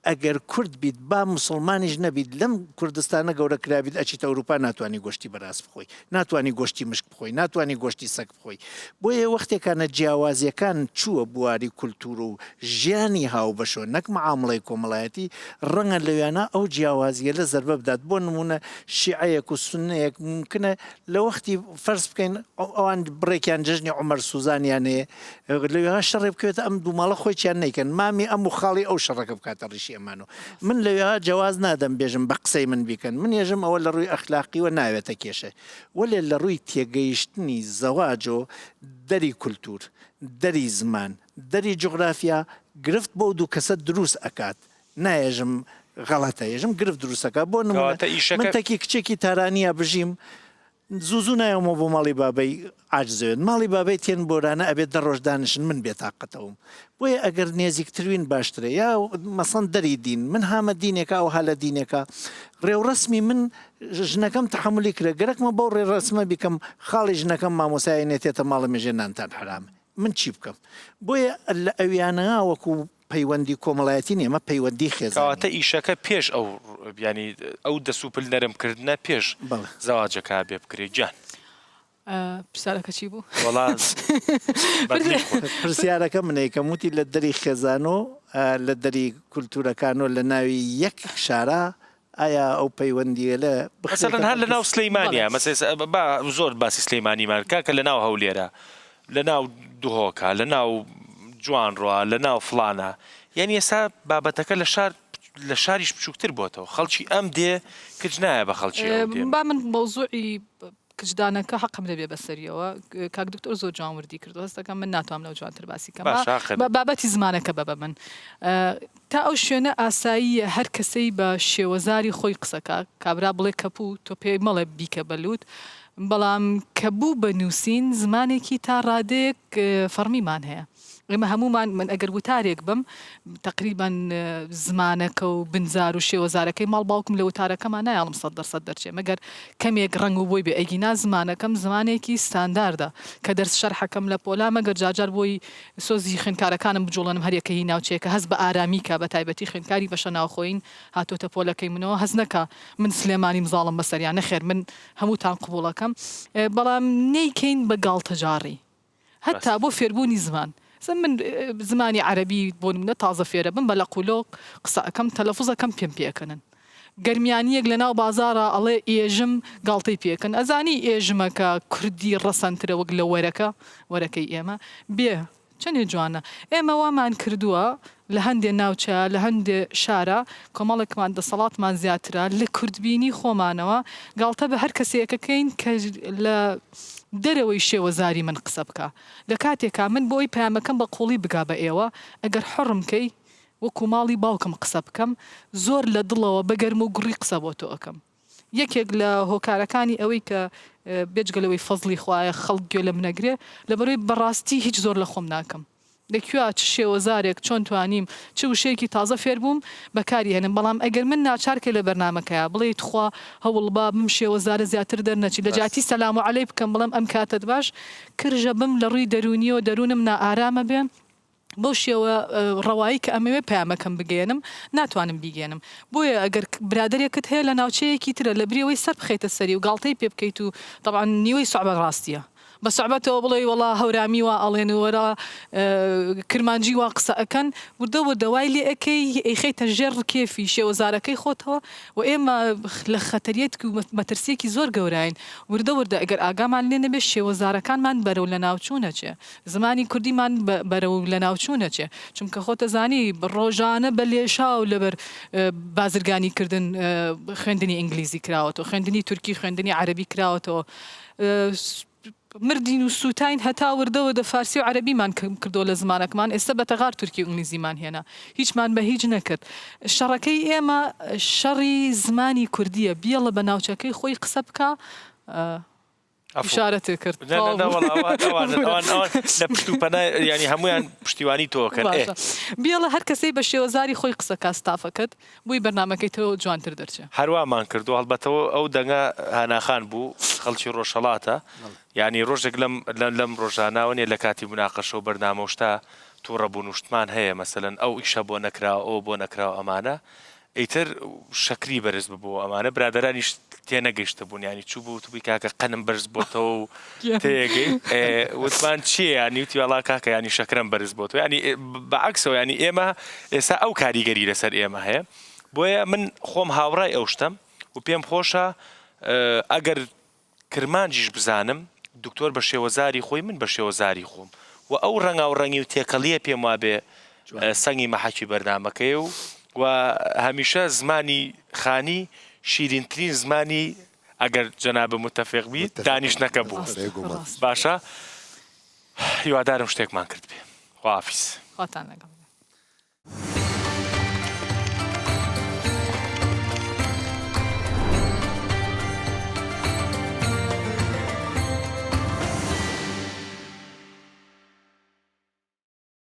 ئەگەر کورد بیت با مسلمانیش نەبیت لەم کوردستانە گەورە کرابیت ئەچیتە ئەوروپا ناتوانانی گۆشتی بەراز بخۆی ناتوانانی گۆشتی مشک بخۆی ناتوانانی گۆشتی سەگ بخۆی بۆیە وەختێکانە جیاوازیەکان چووە بواری کولتور و ژیانی هاوبەشۆ نەک مەعامڵەی کۆمەڵایەتی ڕەنگە لەویانە ئەو جیاوازیە لە زەربە بدات بۆ نمونە شیعەیەک و سونەیەک ممکنە لە وەختی فەرز بکەین ئەوان بڕێکیان جژنی عومەر سوزانیانەیە لەوێ شەڕێ بکەوێتە ئەم دووماڵە خۆیان نیکەن مامی ئەم و خاڵی ئەو شەڕەکە بکاتە ڕیشی ئەمانە من لەوێ جیاواز نادەم بێژم بە قسەی من بیکەن من ێژم ئەوە لە ڕووی ئەخلاقیوە ناوێتە کێشە وەلێ لە ڕووی تێگەیشتنی زەواجۆ دەری کولتور دەری زمان دەری جغرافیا گرفت بۆ دوو کەسە دروست ئەکات نایێژم غەڵەتە ێژم گرفت دروستەکە بۆ من تەکی کچێکی تارانیە بژیم زوو نایەمەوە بۆ ماڵی بابەی ئاجزوێت ماڵی بابەی تێن بۆرانە ئەبێت دە ڕۆژ دانیشن من بێتاقەتەوەم بۆیە ئەگەر نێزیکتروین باشترە یا مەسەن دەری دین من هامە دینێکە ئەو هەلە دینێکە ڕێوڕسمی من ژنەکەم تحملی کرێ گەرەکمە بۆ ڕێڕسمە بیکەم خاڵی ژنەکەم مامۆسای نێتێتە ماڵە مێژێنانتان حرامە من چی بکەم بۆیە لە ئەویانە وەکو پەیوەندی کۆمەڵایەتی نیە ئەمە پەیوەندی خێزانەوەتە ئیشەکە پێش ئەو ینی ئەو دەسوپل نەرمکردنە پێش زەواجەکە بێ بکرێت جان پرسیارەکە چی بوو؟ پرسیارەکە منەیەکەم وتی لە دەری خێزانۆ لە دەری کولتورەکانۆ لە ناوی یەک شارە ئایا ئەو پەیوەندیە لە بەسەرەن هەر لە ناو سلەیمانیە زۆر باسی سلەیمانیمان کاکە لە ناو هەولێرە لە ناو دوهۆکە لە ناو جوانڕۆ لە ناو فڵانە یعنی ئێستا بابەتەکە لە شاریش بچووکتر بۆتەوە خەڵکی ئەم دێ کچ نایە بە خەڵکی با من مەوزوعی کچدانەکە حەقم لەبێ بەسەریەوە کاک دکتۆر زۆر جوانوردی کردو هەستەکەم من ناتوانم لەو جوانتر باسی کەم بابەتی زمانەکە بە من تا ئەو شوێنە ئاساییە هەر کەسەی بە شێوەزاری خۆی قسەکە کابرا بڵێ کەپوو تۆ پێی مەڵێ بیکە بەلووت بەڵام کە بوو بە نووسین زمانێکی تا ڕادێک فەرمیمان هەیە ئێمە هەمومان من ئەگەر وتارێک بم تقریبان زمانەکە و بنزار و شێوەزارەکەی ماڵ باوکم لە وتارەکەمان نایڵم 100% دەرچێ مەگەر کەمێک ڕنگ و بۆی بێ ئەیگینا زمانەکەم زمانێکی ستانداردە کە دەرس شەرحەکەم لە پۆلا مەگەر جاجار بۆی سۆزی خوێندکارەکانم بجوڵەنم هەرێکە هی ناوچێکە هەست بە ئارامی کە بە تایبەتی خوێندکاری بەشە ناوخۆین هاتۆتە پۆلەکەی منەوە هەز نەکە من سلێمانی مزاڵم بەسەریان نەخێر من هەمووتان قبوڵەکەم بەڵام نەیکەین بە گاڵتەجاڕی هەتا بۆ فێربوونی زمان من زمانی عربی بۆ نمونە تازە فێرە بم بە لە قولۆق قسە ئەەکەم تەلەفوزەکەم پێم پێکەنن گەرمیانیەک لە ناو بازارە ئەڵێ ئێژم گاڵتەی پێکەن ئەزانی ئێژمەکە کوردی ڕەسەنترە وەک لە وەرەکەی ئێمە بێ چەندێ جوانە ئێمە وامان کردووە لە هەندێ ناوچە لە هەندێ شارە کۆمەڵێکمان دەسەڵاتمان زیاترە لە کوردبینی خۆمانەوە گاڵتە بە هەر کەسێکەکەین کە لە دەرەوەی شێوەزاری من قسە بکە لە کاتێکا من بۆی پامەکەم بە قوڵی بگا بە ئێوە ئەگەر حڕمکەی وەکو ماڵی باوکم قسە بکەم زۆر لە دڵەوە بەگەرم و گوڕی قسە بۆ تۆ ئەەکەم یەکێک لە هۆکارەکانی ئەوەی کە بێجگەلەوەی فەزلی خوایە خەڵک گوێ لە منەگرێ لەبەرەوەی بەڕاستی هیچ زۆر لە خۆم ناکەم لەکوێ چ شێوەزارێک چۆن توانیم چ وشەیەکی تازە فێر بووم بەکاری هێنم بەڵام ئەگەر من ناچارکە لە بەرنامەکەیە بڵێیت خوا هەوڵ با بم شێوەزارە زیاتر دەرنەچی لە جاتی سەلام و عەلەی بکەم بڵێم ئەم کاتت باش کرژە بم لە ڕووی دەرونیەوە دەروونم نائارامە بێ بۆ شێوە ڕەوایی کە ئەمەوێ پامەکەم بگەێنم ناتوانم بیگەێنم بۆیە ئەگەر برادێکت هەیە لە ناوچەیەکی ترە لە بریەوەی سەر بخەیتە سەری و گاڵتەی پێ بکەیت و طبعا نیوەی سوعبە ڕاستیە بە سوعبەتەوە بڵێ وەڵا هەورامی وا ئەڵێن وەرە کرمانجی وا قسە ئەەکەن وردەوە دەوای لێ ئەەکەی ئەیخەیتە ژێر کێفی شێوەزارەکەی خۆتەوە و ئێمە لە خەتەریەت و مەترسیەکی زۆر گەوراین وردە ئەگەر ئاگامان لێ نەبێت شێوەزارەکانمان بەرەو لە ناوچوونەچێ زمانی کوردیمان بەرەو لە ناوچوونەچێ چونکە خۆتە زانی ڕۆژانە بە لێشا و لەبەر بازرگانیکردن خوێندنی ئینگلیزی کراوەتەوە خوێندنی تورکی خوێندنی عەربی کراوەتەوە مردین و سووتین هەتا وردەوە دە فارسی و عەربیمان کردو لە زمانەکەمان ئێستا بەتەغار تورکی و ئینگلیزیمان هێنا هیچمان بە هیچ نەکرد شەڕەکەی ئێمە شەڕی زمانی کوردیە بیڵە بە ناوچەکەی خۆی قسە بکە ئیشارەتێ کرد لە پشتوپەنە ینی هەمویان پشتیوانی تۆکەن بیڵە هەر کەسەی بە شێوەزاری خۆی قسەکە ستافەکەت بووی بەرنامەکەی تۆ جوانتر دەرچێت هەرووامان کردو هەڵبەتەوە ئەو دەنگە هاناخان بوو خەڵکی ڕۆژهەڵاتە ینی ڕۆژێک لەم ڕۆژاناوە لە کاتی مناقەشە و بەرنامە شتا تووڕەبوون وشتمان هەیە مەسەلەن ئەو ئیشە بۆ نەکراوە ئەو بۆ نەکراوە ئەمانە ئیتر شەکری بەرز ببوو ئەمانە برادەرانیش تێنەگەیشتە بوون ینی چوو بوو توی کاکە قەنم بەرز بۆتەوە و تێگەی وتمان چییە ینی وتی وەڵا کاکە ینی شەکرم بەرز بۆتەوە ینی بەعکسەوە ینی ئێمە ئێستا ئەو کاریگەری لەسەر ئێمە هەیە بۆیە من خۆم هاوڕای ئەو شتم و پێم خۆشە ئەگەر کرمانجیش بزانم دکتۆر بە شێوەزاری خۆی من بە شێوەزاری خۆم و ئەو ڕەنگا و ڕەنگی و تێکەڵیە پێم وابێ سەنگی مەحەکی بەرنامەکەی و هەمیشە زمانی خانی شیرینترین زمانی ئەگەر جەنابە متەفق بیت دانیشتنەکە بوو باشە هیوادارم شتێکمان کرد بێ. خوافیز. خواتان لەگەڵ.